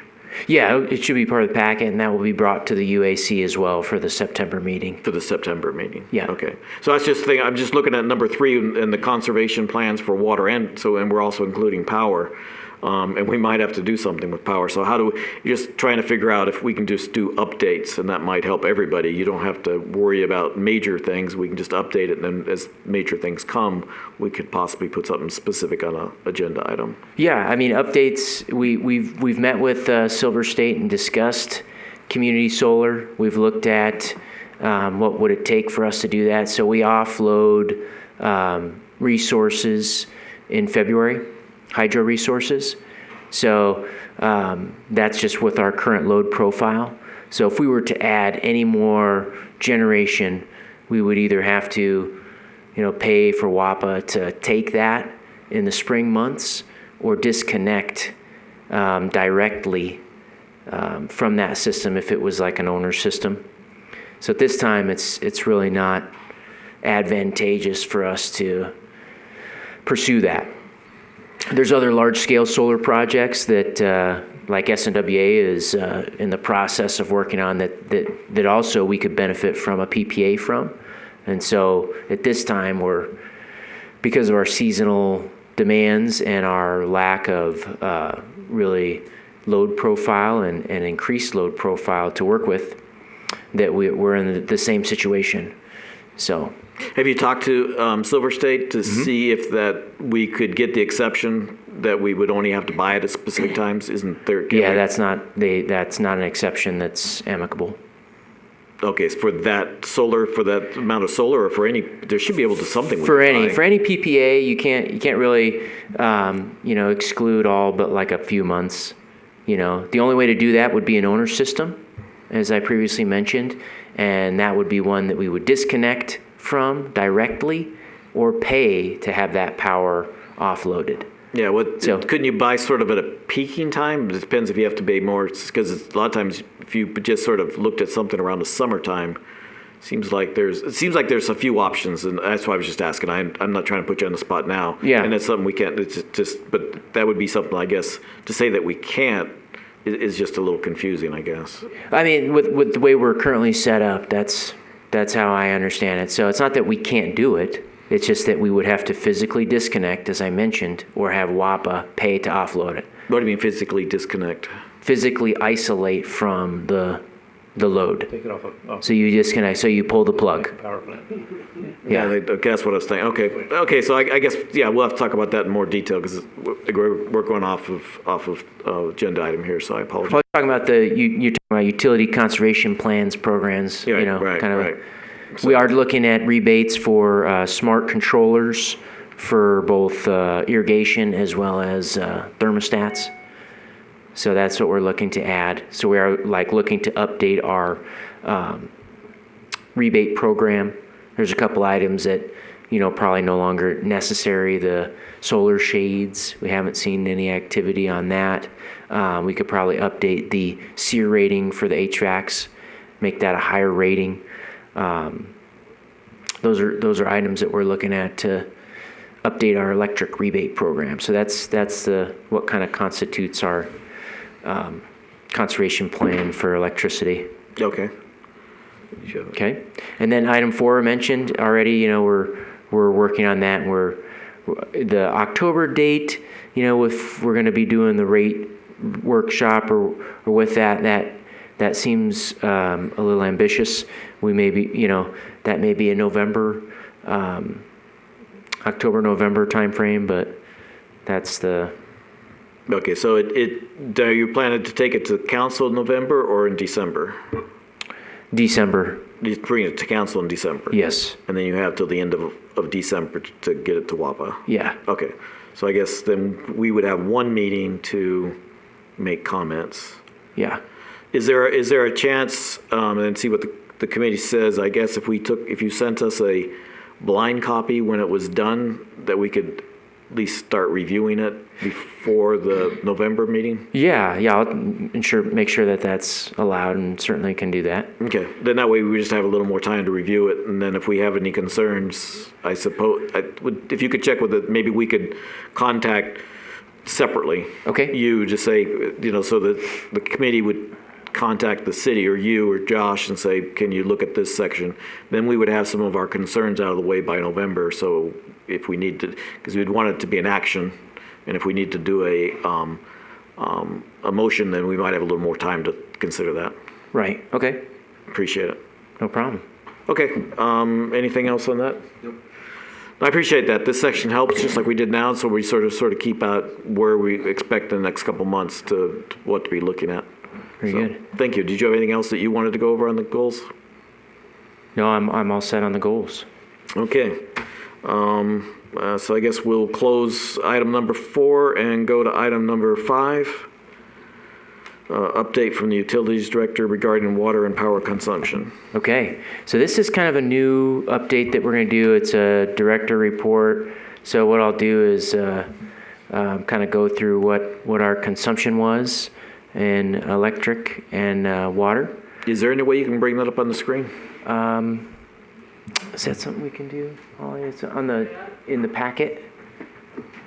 Yeah, it should be part of the packet, and that will be brought to the UAC as well for the September meeting. For the September meeting? Yeah. Okay. So that's just the thing, I'm just looking at number 3 and the conservation plans for water, and we're also including power. And we might have to do something with power. So you're just trying to figure out if we can just do updates, and that might help everybody. You don't have to worry about major things. We can just update it, and then as major things come, we could possibly put something specific on an agenda item. Yeah, I mean, updates, we've met with Silver State and discussed community solar. We've looked at what would it take for us to do that. So we offload resources in February. Hydro resources. So that's just with our current load profile. So if we were to add any more generation, we would either have to, pay for WAPA to take that in the spring months or disconnect directly from that system if it was like an owner system. So at this time, it's really not advantageous for us to pursue that. There's other large-scale solar projects that, like SNWA is in the process of working on that also we could benefit from a PPA from. And so at this time, because of our seasonal demands and our lack of really load profile and increased load profile to work with, that we're in the same situation. So. Have you talked to Silver State to see if that we could get the exception that we would only have to buy it at specific times? Isn't there? Yeah, that's not an exception that's amicable. Okay, so for that amount of solar, or for any, there should be able to something. For any PPA, you can't really exclude all but like a few months. The only way to do that would be an owner system, as I previously mentioned, and that would be one that we would disconnect from directly or pay to have that power offloaded. Yeah, couldn't you buy sort of at a peaking time? It depends if you have to pay more, because a lot of times if you just sort of looked at something around the summertime, it seems like there's a few options, and that's why I was just asking. I'm not trying to put you on the spot now. Yeah. And it's something we can't, but that would be something, I guess, to say that we can't is just a little confusing, I guess. I mean, with the way we're currently set up, that's how I understand it. So it's not that we can't do it. It's just that we would have to physically disconnect, as I mentioned, or have WAPA pay to offload it. What do you mean physically disconnect? Physically isolate from the load. Take it off. So you disconnect. So you pull the plug. Power plant. Yeah. Okay, that's what I was thinking. Okay. So I guess we'll have to talk about that in more detail because we're going off of agenda item here. So I apologize. Well, talking about you're talking about utility conservation plans programs. Yeah, Right. We are looking at rebates for smart controllers for both irrigation as well as thermostats. So that's what we're looking to add. So we are looking to update our rebate program. There's a couple items that probably no longer necessary. The solar shades, we haven't seen any activity on that. We could probably update the SEER rating for the HVACs, make that a higher rating. Those are items that we're looking at to update our electric rebate program. So that's what kind of constitutes our conservation plan for electricity. Okay. Okay. And then item 4 I mentioned already. We're working on that. And the October date. If we're going to be doing the rate workshop or with that seems a little ambitious. We may be, that may be a November, October-November timeframe, but that's the. Okay, so are you planning to take it to council in November or in December? December. You bring it to council in December? Yes. And then you have till the end of December to get it to WAPA? Yeah. Okay, so I guess then we would have one meeting to make comments. Yeah. Is there a chance, and then see what the committee says, I guess if you sent us a blind copy when it was done, that we could at least start reviewing it before the November meeting? Yeah, I'll make sure that that's allowed and certainly can do that. Okay, then that way we just have a little more time to review it, and then if we have any concerns, I suppose, if you could check with it, maybe we could contact separately. Okay. You just say, so that the committee would contact the city or you or Josh and say, can you look at this section? Then we would have some of our concerns out of the way by November. So if we need to, because we'd want it to be an action, and if we need to do a motion, then we might have a little more time to consider that. Right. Okay. Appreciate it. No problem. Okay. Anything else on that? Nope. I appreciate that. This section helps, just like we did now, so we sort of keep out where we expect the next couple months to what to be looking at. Very good. Thank you. Did you have anything else that you wanted to go over on the goals? No, I'm all set on the goals. Okay. So I guess we'll close item number 4 and go to item number 5. Update from the Utilities Director regarding water and power consumption. Okay. So this is kind of a new update that we're going to do. It's a director report. So what I'll do is kind of go through what our consumption was and electric and water. Is there any way you can bring that up on the screen? Is that something we can do? Holly? It's in the packet.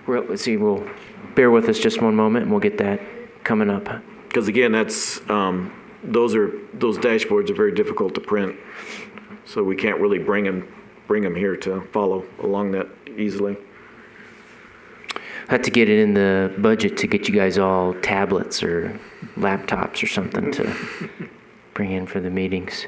Let's see. We'll bear with us just one moment, and we'll get that coming up. Because again, that's those dashboards are very difficult to print, so we can't really bring them here to follow along that easily. I had to get it in the budget to get you guys all tablets or laptops or something to bring in for the meetings.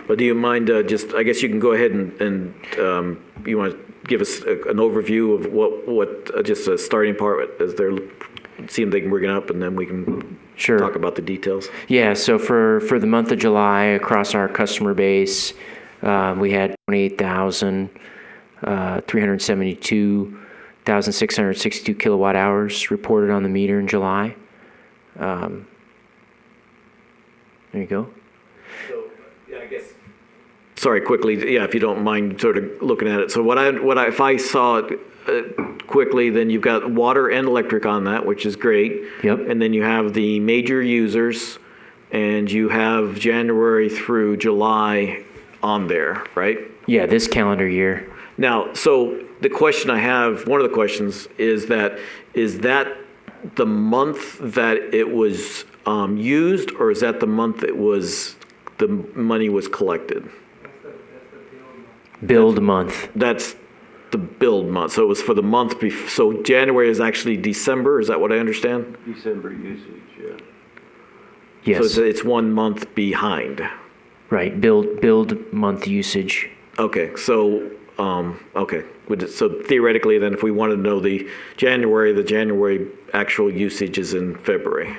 But do you mind just, I guess you can go ahead and you want to give us an overview of what just a starting part as they're, see if they can bring it up, and then we can Sure. talk about the details. Yeah, so for the month of July, across our customer base, we had 28,372,662 kilowatt hours reported on the meter in July. There you go. So, yeah, I guess. Sorry, quickly, yeah, if you don't mind sort of looking at it. So if I saw it quickly, then you've got water and electric on that, which is great. Yep. And then you have the major users, and you have January through July on there, right? Yeah, this calendar year. Now, so the question I have, one of the questions is that the month that it was used, or is that the month it was, the money was collected? Build month. That's the build month. So it was for the month so January is actually December, is that what I understand? December usage, yeah. Yes. So it's 1 month behind. Right. Build month usage. Okay, so, okay. So theoretically then, if we wanted to know the January actual usage is in February.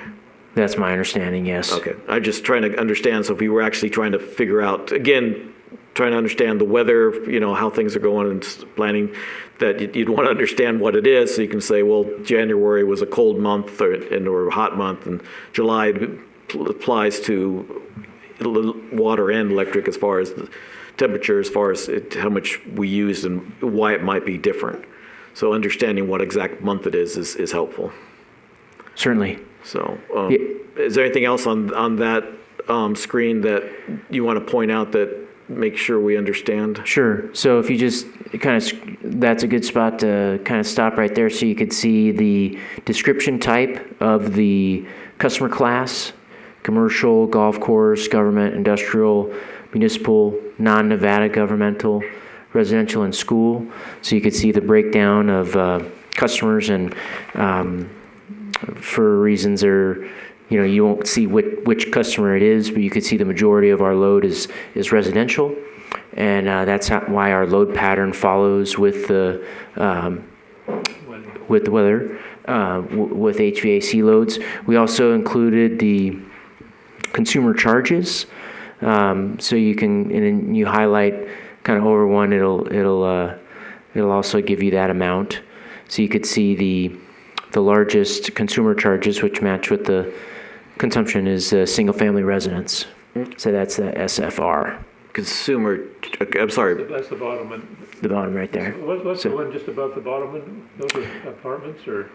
That's my understanding, yes. Okay, I'm just trying to understand, so if we were actually trying to figure out, again, trying to understand the weather, how things are going and planning, that you'd want to understand what it is, so you can say, well, January was a cold month or a hot month, and July applies to water and electric as far as the temperature, as far as how much we used and why it might be different. So understanding what exact month it is helpful. Certainly. So, Yeah. Is there anything else on that screen that you want to point out that make sure we understand? Sure. So if you just that's a good spot to kind of stop right there, so you could see the description type of the customer class: commercial, golf course, government, industrial, municipal, non-Nevada governmental, residential, and school. So you could see the breakdown of customers, and for reasons you won't see which customer it is, but you could see the majority of our load is residential, and that's why our load pattern follows with the weather, with HVAC loads. We also included the consumer charges, so you can, and then you highlight kind of over one, it'll also give you that amount, so you could see the largest consumer charges, which match with the consumption, is single-family residence. So that's the SFR. Consumer, I'm sorry. That's the bottom one. The bottom right there. What's the one just above the bottom one? Those are apartments or?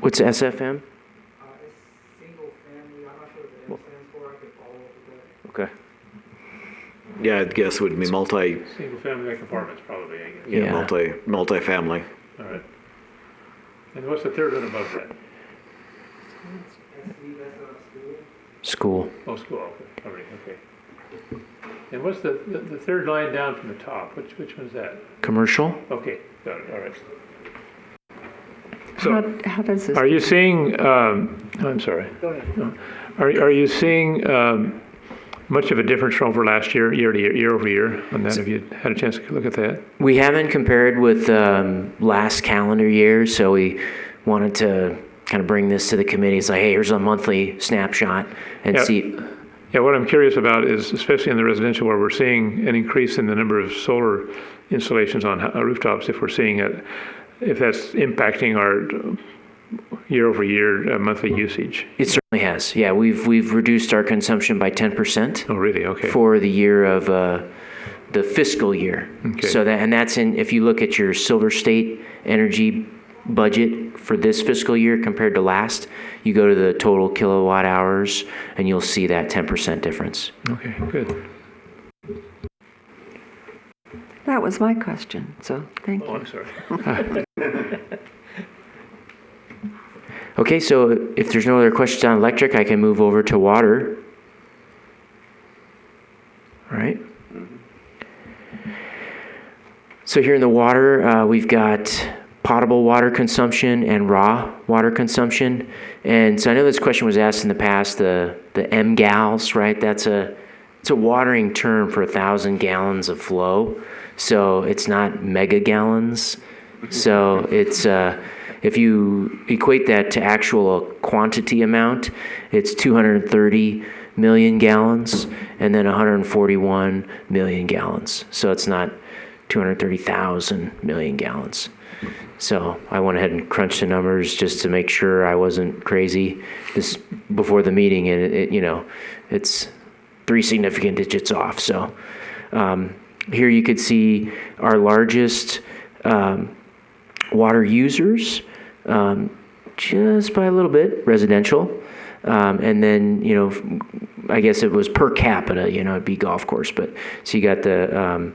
What's SFM? Single family, I'm not sure what the M stands for, I could follow up with that. Okay. Yeah, I'd guess it would be Single family like apartments probably, I guess. Yeah. multi-family. All right. And what's the third one above that? School. Oh, school, okay, all right, okay. And what's the third line down from the top? Which one's that? Commercial? Okay, got it, all right. How does this? Are you seeing, I'm sorry. Go ahead. No. Are you seeing much of a difference from over last year over year on that? Have you had a chance to look at that? We haven't compared with last calendar year, so we wanted to kind of bring this to the committee. It's like, hey, here's a monthly snapshot and Yeah. see. Yeah, what I'm curious about is, especially in the residential where we're seeing an increase in the number of solar installations on rooftops, if we're seeing it, if that's impacting our year over year monthly usage? It certainly has. Yeah, we've reduced our consumption by 10%. Oh, really? Okay. For the year of the fiscal year. Okay. So that's if you look at your Silver State energy budget for this fiscal year compared to last, you go to the total kilowatt hours and you'll see that 10% difference. Okay, good. That was my question, so thank you. Oh, I'm sorry. Okay, so if there's no other questions on electric, I can move over to water. All right. So here in the water, we've got potable water consumption and raw water consumption. And so I know this question was asked in the past, the MGALs, right? It's a watering term for 1,000 gallons of flow. So it's not mega gallons. So it's, if you equate that to actual quantity amount, it's 230 million gallons and then 141 million gallons. So it's not 230,000 million gallons. So I went ahead and crunched the numbers just to make sure I wasn't crazy this before the meeting, and it's 3 significant digits off. So here you could see our largest water users, just by a little bit, residential, and then I guess it was per capita, it'd be golf course, but so you got the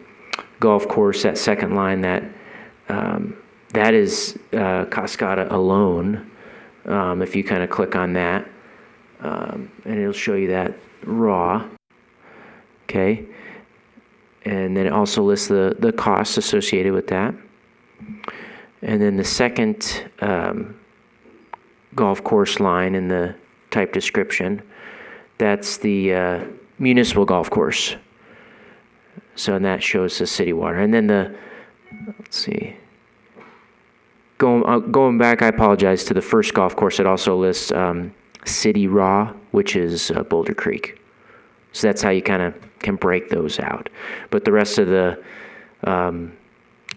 golf course, that second line, that is Cascada alone. If you kind of click on that, and it'll show you that raw. Okay, and then it also lists the costs associated with that. And then the second golf course line in the type description, that's the municipal golf course. So and that shows the city water. And then let's see. Going back, I apologize, to the first golf course, it also lists city raw, which is Boulder Creek. So that's how you kind of can break those out. But the rest of the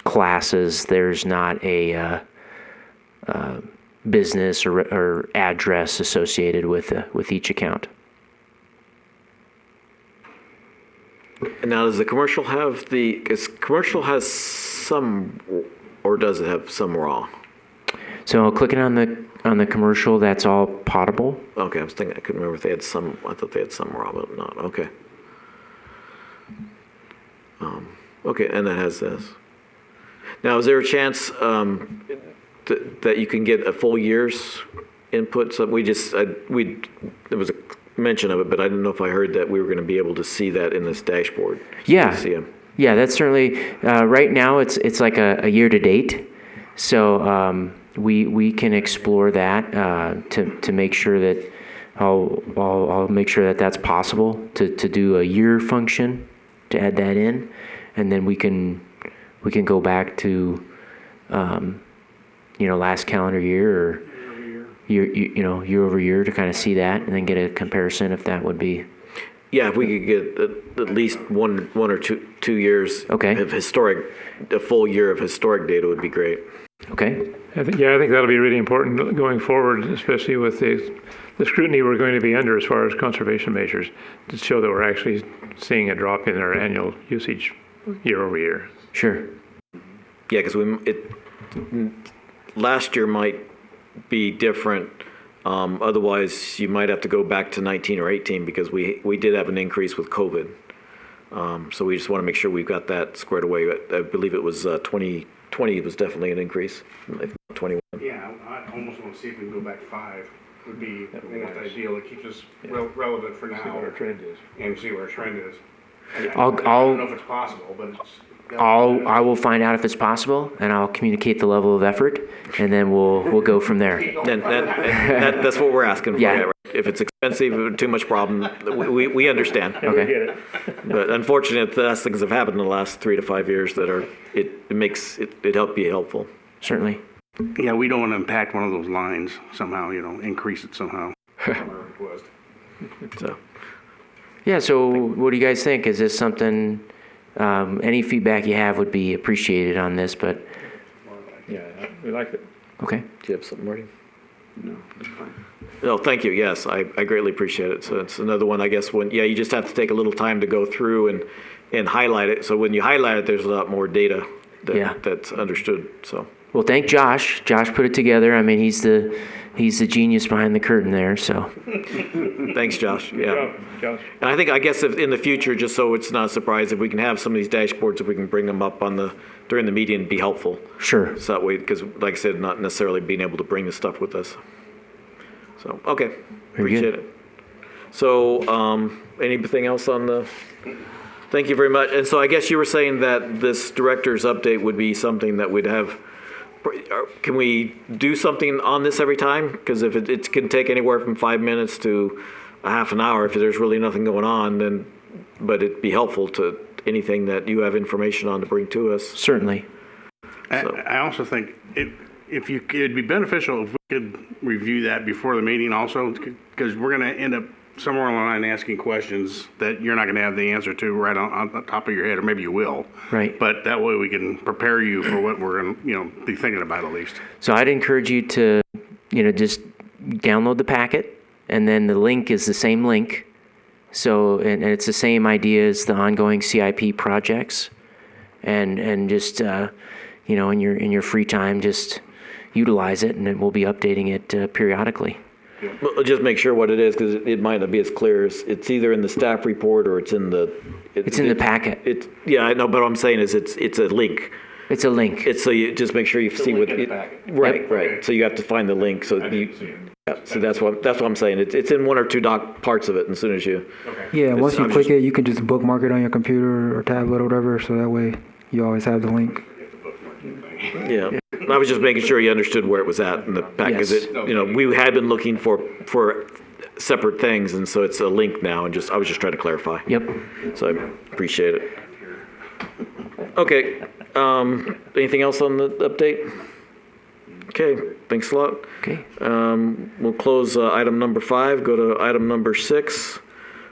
classes, there's not a business or address associated with each account. And now, does the commercial have commercial has some, or does it have some raw? So clicking on the commercial, that's all potable. Okay, I was thinking, I couldn't remember if they had some. I thought they had some raw, but not. Okay. Okay, and that has this. Now, is there a chance that you can get a full year's input? So there was a mention of it, but I didn't know if I heard that we were going to be able to see that in this dashboard. Yeah. See 'em. Yeah, that's certainly, right now it's like a year to date. So we can explore that to make sure that I'll make sure that that's possible to do a year function, to add that in, and then we can go back to last calendar year or year over year to kind of see that, and then get a comparison if that would be. Yeah, if we could get at least one or two years Okay. of a full year of historic data would be great. Okay. I think that'll be really important going forward, especially with the scrutiny we're going to be under as far as conservation measures, to show that we're actually seeing a drop in our annual usage year over year. Sure. Yeah, because last year might be different. Otherwise, you might have to go back to 19 or 18 because we did have an increase with COVID. So we just want to make sure we've got that squared away. I believe it was 2020 was definitely an increase, if not 21. Yeah, I almost want to see if we can go back to 5. Would be almost ideal. It keeps us relevant for now. See what our trend is. And see where our trend is. I I'll- don't know if it's possible, but it's. I will find out if it's possible, and I'll communicate the level of effort, and then we'll go from there. And that's what we're asking for. Yeah. Right? If it's expensive, too much problem, we understand. Okay. Get it? But unfortunately, as things have happened in the last 3 to 5 years that are, it makes it help be helpful. Certainly. Yeah, we don't want to impact one of those lines somehow, increase it somehow. So. Yeah, so what do you guys think? Is this something, any feedback you have would be appreciated on this, but, Yeah, we like it. okay. Do you have something, Marty? No, that's fine. No, thank you. Yes, I greatly appreciate it. So it's another one, I guess, when, yeah, you just have to take a little time to go through and highlight it. So when you highlight it, there's a lot more data Yeah. that's understood, so. Well, thank Josh. Josh put it together. I mean, he's the genius behind the curtain there, so. Thanks, Josh. Yeah. Josh. And I guess if in the future, just so it's not a surprise, if we can have some of these dashboards, if we can bring them up during the meeting, it'd be helpful. Sure. So that way, because like I said, not necessarily being able to bring the stuff with us. So, okay, Very good. appreciate it. So, anything else on thank you very much. And so I guess you were saying that this director's update would be something that we'd have, can we do something on this every time? Because if it can take anywhere from 5 minutes to a half an hour, if there's really nothing going on, then, but it'd be helpful to anything that you have information on to bring to us. Certainly. I also think it'd be beneficial if we could review that before the meeting also, because we're going to end up somewhere along the line asking questions that you're not going to have the answer to right on the top of your head, or maybe you will. Right. But that way we can prepare you for what we're going to, be thinking about at least. So I'd encourage you to, just download the packet, and then the link is the same link. So, and it's the same idea as the ongoing CIP projects, and just, in your free time, just utilize it, and then we'll be updating it periodically. Well, just make sure what it is, because it might not be as clear as, it's either in the staff report or it's in the. It's in the packet. Yeah, I know, but what I'm saying is it's a link. It's a link. It's so you just make sure you see what. Right, Yep. right. So you have to find the link, so yeah, so that's what I'm saying. It's in one or two parts of it, and as soon as you. Yeah, once you I'm click just- it, you can just bookmark it on your computer or tablet or whatever, so that way you always have the link. Yeah, I was just making sure you understood where it was at in the pack, because Yes. we had been looking for separate things, and so it's a link now, and I was just trying to clarify. Yep. So I appreciate it. Okay, anything else on the update? Okay, thanks a lot. Okay. We'll close item number 5, go to item number 6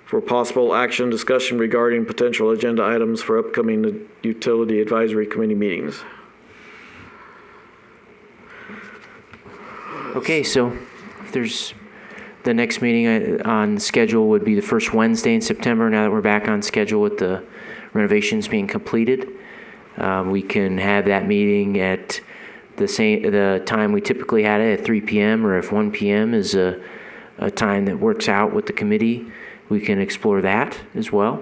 for possible action discussion regarding potential agenda items for upcoming utility advisory committee meetings. Okay, so if there's, the next meeting on schedule would be the first Wednesday in September, now that we're back on schedule with the renovations being completed. We can have that meeting at the time we typically had it, at 3 p.m., or if 1 p.m. is a time that works out with the committee, we can explore that as well.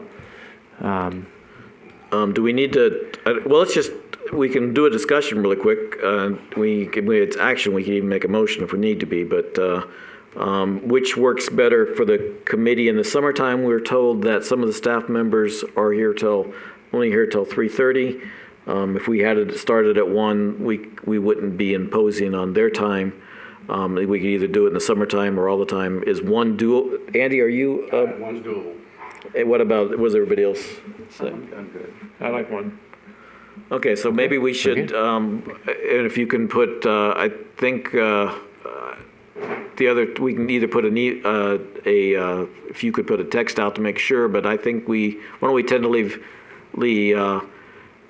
Do we need to, well, we can do a discussion really quick. It's action, we can even make a motion if we need to be, but which works better for the committee? In the summertime, we were told that some of the staff members are only here till 3:30. If we had it started at 1, we wouldn't be imposing on their time. We could either do it in the summertime or all the time. Is one dual? Andy, are you? One's doable. What about, was everybody else? I'm good. I like one. Okay, so maybe we should, and if you can put, I think we can either put if you could put a text out to make sure, but I think why don't we tentatively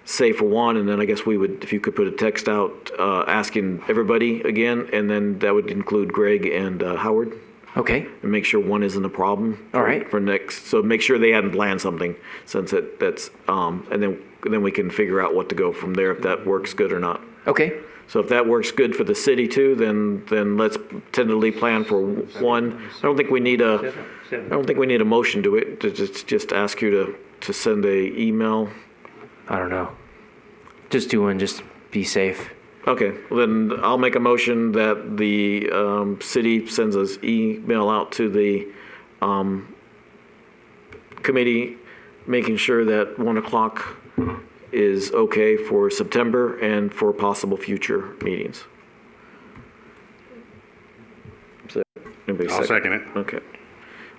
say for 1, and then I guess if you could put a text out asking everybody again, and then that would include Greg and Howard. Okay. And make sure 1 isn't a problem. All right. For next, so make sure they hadn't planned something, since that's, and then we can figure out what to go from there, if that works good or not. Okay. So if that works good for the city too, then let's tentatively plan for 1. I don't think we need a motion to it, to just ask you to send a email. I don't know. Just do one, just be safe. Okay, well then I'll make a motion that the city sends us email out to the committee, making sure that 1 o'clock is okay for September and for possible future meetings. So, anybody I'll second it. Okay.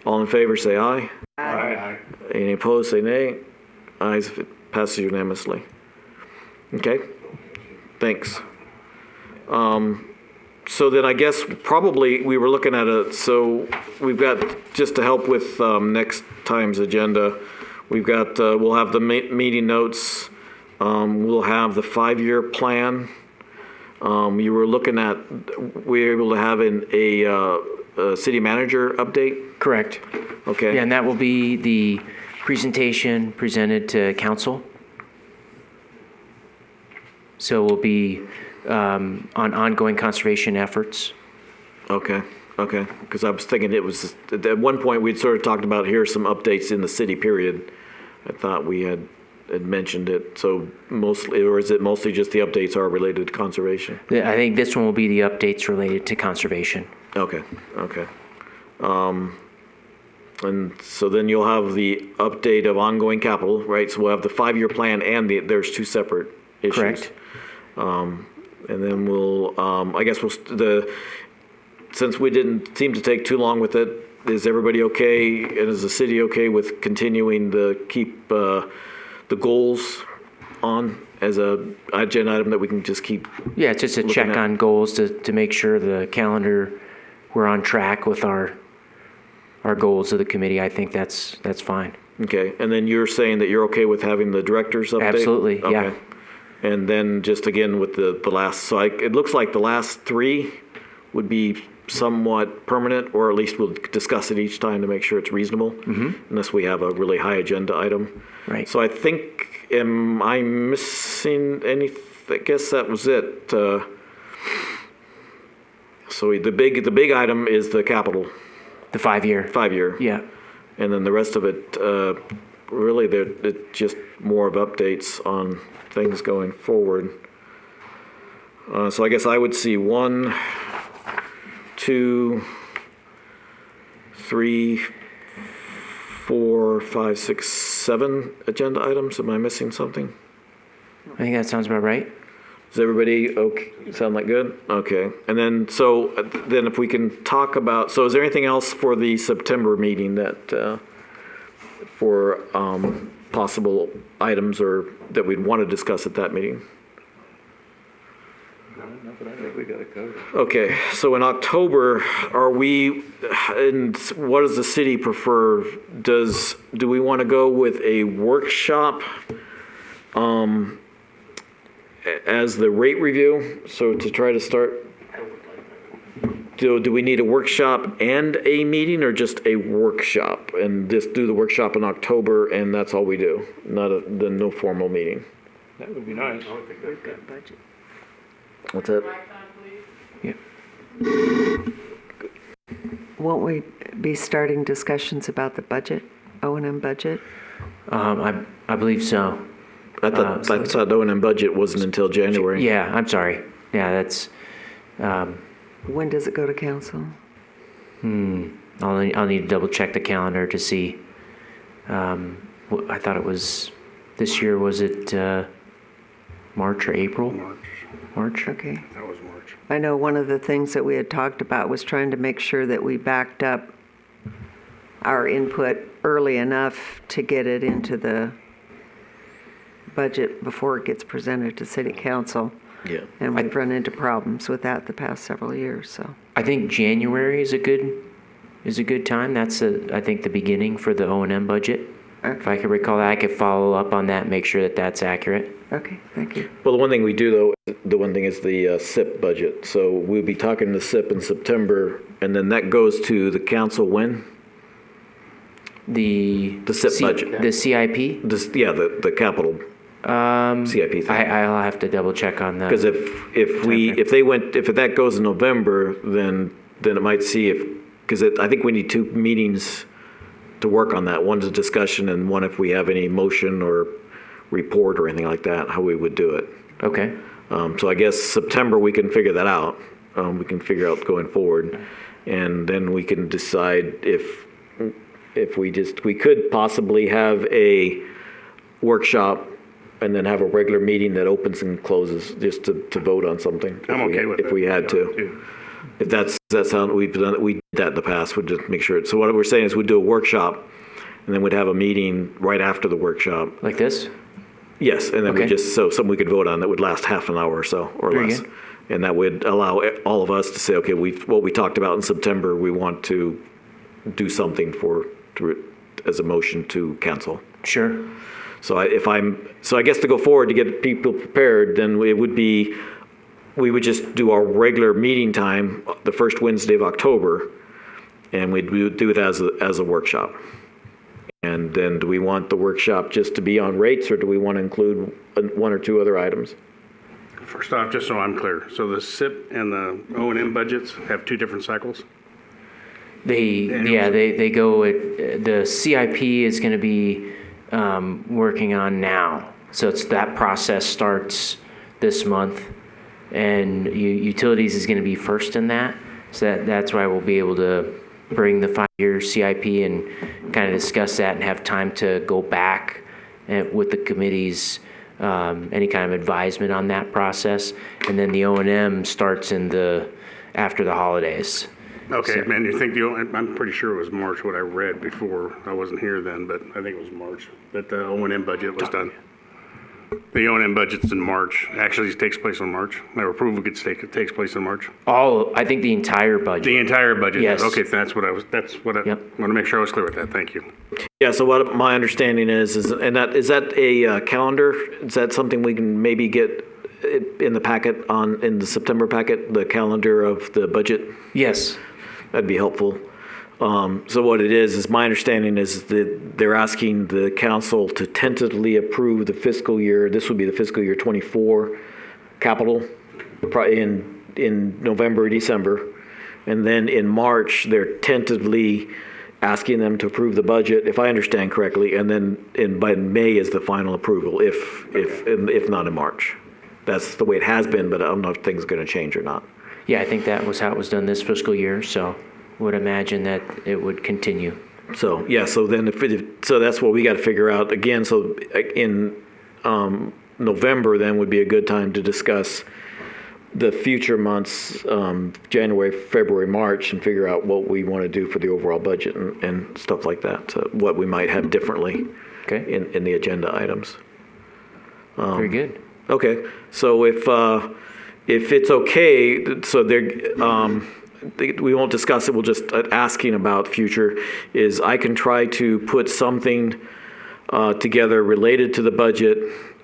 All in favor, say aye. Aye. Any opposed, say nay. Ayes, if it passes unanimously. Okay, thanks. So then I guess probably we were looking at so we've got, just to help with next time's agenda, we've got, we'll have the meeting notes, we'll have the 5-year plan, You were looking at, we were able to have a city manager update? Correct. Okay. Yeah, and that will be the presentation presented to council. So we'll be on ongoing conservation efforts. Okay, okay. Because I was thinking it was, at one point, we'd sort of talked about here are some updates in the city, period. I thought we had mentioned it. So mostly, or is it mostly just the updates are related to conservation? I think this one will be the updates related to conservation. Okay, okay. And so then you'll have the update of ongoing capital, right? So we'll have the 5-year plan and there's two separate issues. Correct. And then we'll, I guess since we didn't seem to take too long with it, is everybody okay, and is the city okay with continuing to keep the goals on as a agenda item that we can just keep? Yeah, it's just a check at. on goals to make sure the calendar, we're on track with our goals of the committee. I think that's fine. Okay, and then you're saying that you're okay with having the director's update? Absolutely, yeah. Okay. And then just again with the last, so it looks like the last 3 would be somewhat permanent, or at least we'll discuss it each time to make sure it's reasonable, unless we have a really high agenda item. Right. So I think, am I missing anything? I guess that was it. So the big item is the capital, The 5-year. 5-year. Yeah. And then the rest of it, really, it's just more of updates on things going forward. So I guess I would see 1, 2, 3, 4, 5, 6, 7 agenda items. Am I missing something? I think that sounds about right. Is everybody okay? Sound like good? Okay. And then, so then if we can talk about, so is there anything else for the September meeting that, for possible items or that we'd want to discuss at that meeting? I think we got it covered. Okay, so in October, are we, and what does the city prefer? Do we want to go with a workshop as the rate review? So to try to start, do we need a workshop and a meeting, or just a workshop? And just do the workshop in October and that's all we do? No formal meeting? That would be nice. What's that? Yeah. Won't we be starting discussions about the budget, O&M budget? I believe so. I thought O&M budget wasn't until January. Yeah, I'm sorry. Yeah, that's, When does it go to council? I'll need to double check the calendar to see. I thought it was, this year, was it March or April? March. Okay. That was March. I know one of the things that we had talked about was trying to make sure that we backed up our input early enough to get it into the budget before it gets presented to city council. Yeah. And we've run into problems with that the past several years, so. I think January is a good time. That's I think the beginning for the O&M budget. If I could recall that, I could follow up on that and make sure that that's accurate. Okay, thank you. Well, the one thing we do, though, the one thing is the SIP budget. So we'll be talking the SIP in September, and then that goes to the council when? The SIP budget. The CIP? The capital CIP thing. I'll have to double check on that. Because if that goes in November, then it might see because I think we need 2 meetings to work on that. One's a discussion, and one if we have any motion or report or anything like that, how we would do it. Okay. So I guess September, we can figure that out. We can figure out going forward. And then we can decide if we could possibly have a workshop and then have a regular meeting that opens and closes just to vote on something. I'm okay with that. If we had to. If that sound, we did that in the past, we'd just make sure. So what we're saying is we'd do a workshop and then we'd have a meeting right after the workshop. Like this? Yes, and then Okay. something we could vote on that would last half an hour or so, or Very less. good. And that would allow all of us to say, okay, what we talked about in September, we want to do something as a motion to cancel. Sure. So I guess to go forward to get people prepared, then it would be we would just do our regular meeting time the first Wednesday of October, and we'd do it as a workshop. And then do we want the workshop just to be on rates, or do we want to include one or two other items? First off, just so I'm clear, so the SIP and the O&M budgets have two different cycles? They go at, the CIP is going to be working on now. So that process starts this month, and utilities is going to be first in that. So that's why we'll be able to bring the 5-year CIP and kind of discuss that and have time to go back with the committees, any kind of advisement on that process. And then the O&M starts after the holidays. Okay, So- man, you think I'm pretty sure it was March, what I read before. I wasn't here then, but I think it was March that the O&M budget was done. The O&M budget's in March. Actually, it takes place in March. Their approval takes place in March. I think the entire budget. The entire budget? Yes. Okay, that's what I Yep. want to make sure I was clear with that. Thank you. Yeah, so what my understanding is that a calendar? Is that something we can maybe get in the packet in the September packet, the calendar of the budget? Yes. That'd be helpful. So what it is my understanding is that they're asking the council to tentatively approve the fiscal year, this would be the fiscal year 24 capital in November, December. And then in March, they're tentatively asking them to approve the budget, if I understand correctly, and then by May is the final approval, if not in March. That's the way it has been, but I don't know if things are going to change or not. Yeah, I think that was how it was done this fiscal year, so would imagine that it would continue. So, yeah, so then so that's what we got to figure out again. So in November then would be a good time to discuss the future months, January, February, March, and figure out what we want to do for the overall budget and stuff like that. So what we might have differently in the agenda items. Very good. Okay, so if it's okay, so we won't discuss it, we'll just asking about future, is I can try to put something together related to the budget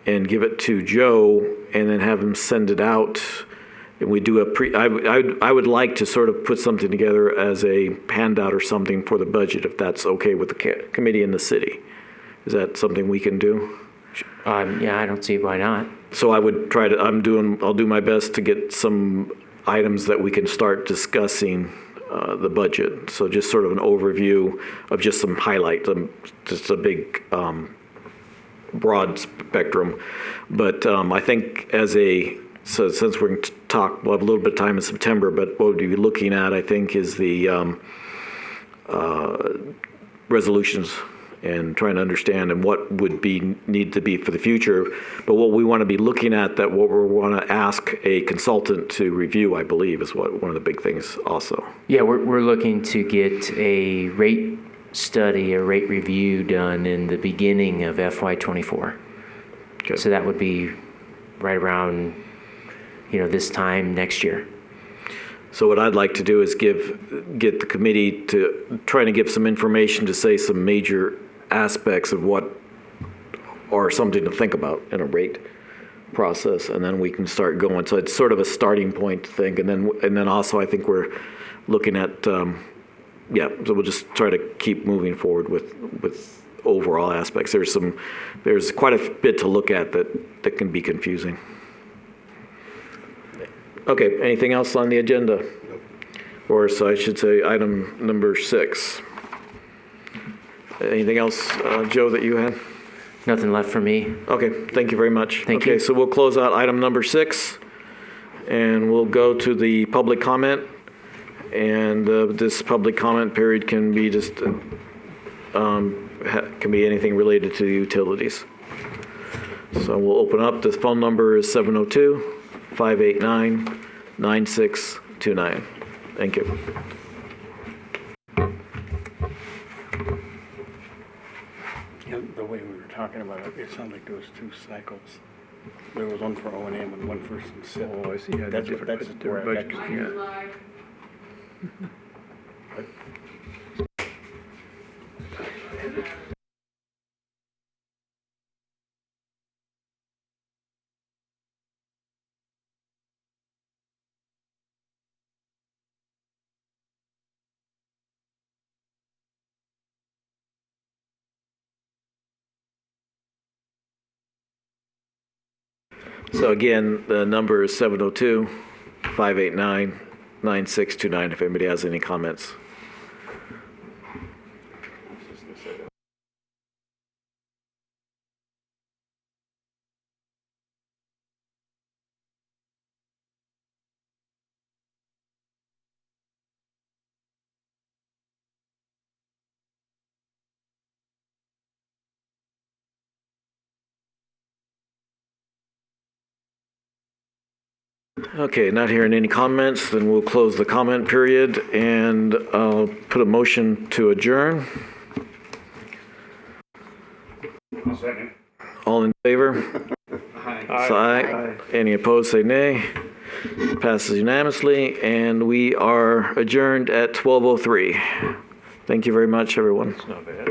and give it to Joe and then have him send it out. And we do I would like to sort of put something together as a handout or something for the budget, if that's okay with the committee in the city. Is that something we can do? Yeah, I don't see why not. So I would try to, I'll do my best to get some items that we can start discussing the budget. So just sort of an overview of just some highlights, just a big broad spectrum. But I think so since we're going to we'll have a little bit of time in September, but what we'll be looking at, I think, is the resolutions and trying to understand and what would need to be for the future. But what we want to be looking at, what we want to ask a consultant to review, I believe, is one of the big things also. Yeah, we're looking to get a rate study, a rate review done in the beginning of FY24. Okay. So that would be right around, this time next year. So what I'd like to do is get the committee to try to give some information to say some major aspects of what are something to think about in a rate process, and then we can start going. So it's sort of a starting point to think, and then also I think we're looking at so we'll just try to keep moving forward with overall aspects. There's quite a bit to look at that can be confusing. Okay, anything else on the agenda? Or so I should say item number 6. Anything else, Joe, that you had? Nothing left for me. Okay, thank you very much. Thank you. Okay, so we'll close out item number 6, and we'll go to the public comment. And this public comment period can be just can be anything related to the utilities. So we'll open up. The phone number is 702-589-9629. Thank you. The way we were talking about it, it sounded like there was 2 cycles. There was one for O&M and one for SIP. Oh, I see. Yeah, That's different where I got budgets, yeah. So again, the number is 702-589-9629 if anybody has any comments. Okay, not hearing any comments, then we'll close the comment period and I'll put a motion to adjourn. I'll second. All in favor? Aye. Aye. Any opposed, say nay. Passes unanimously, and we are adjourned at 12:03. Thank you very much, everyone. Not bad.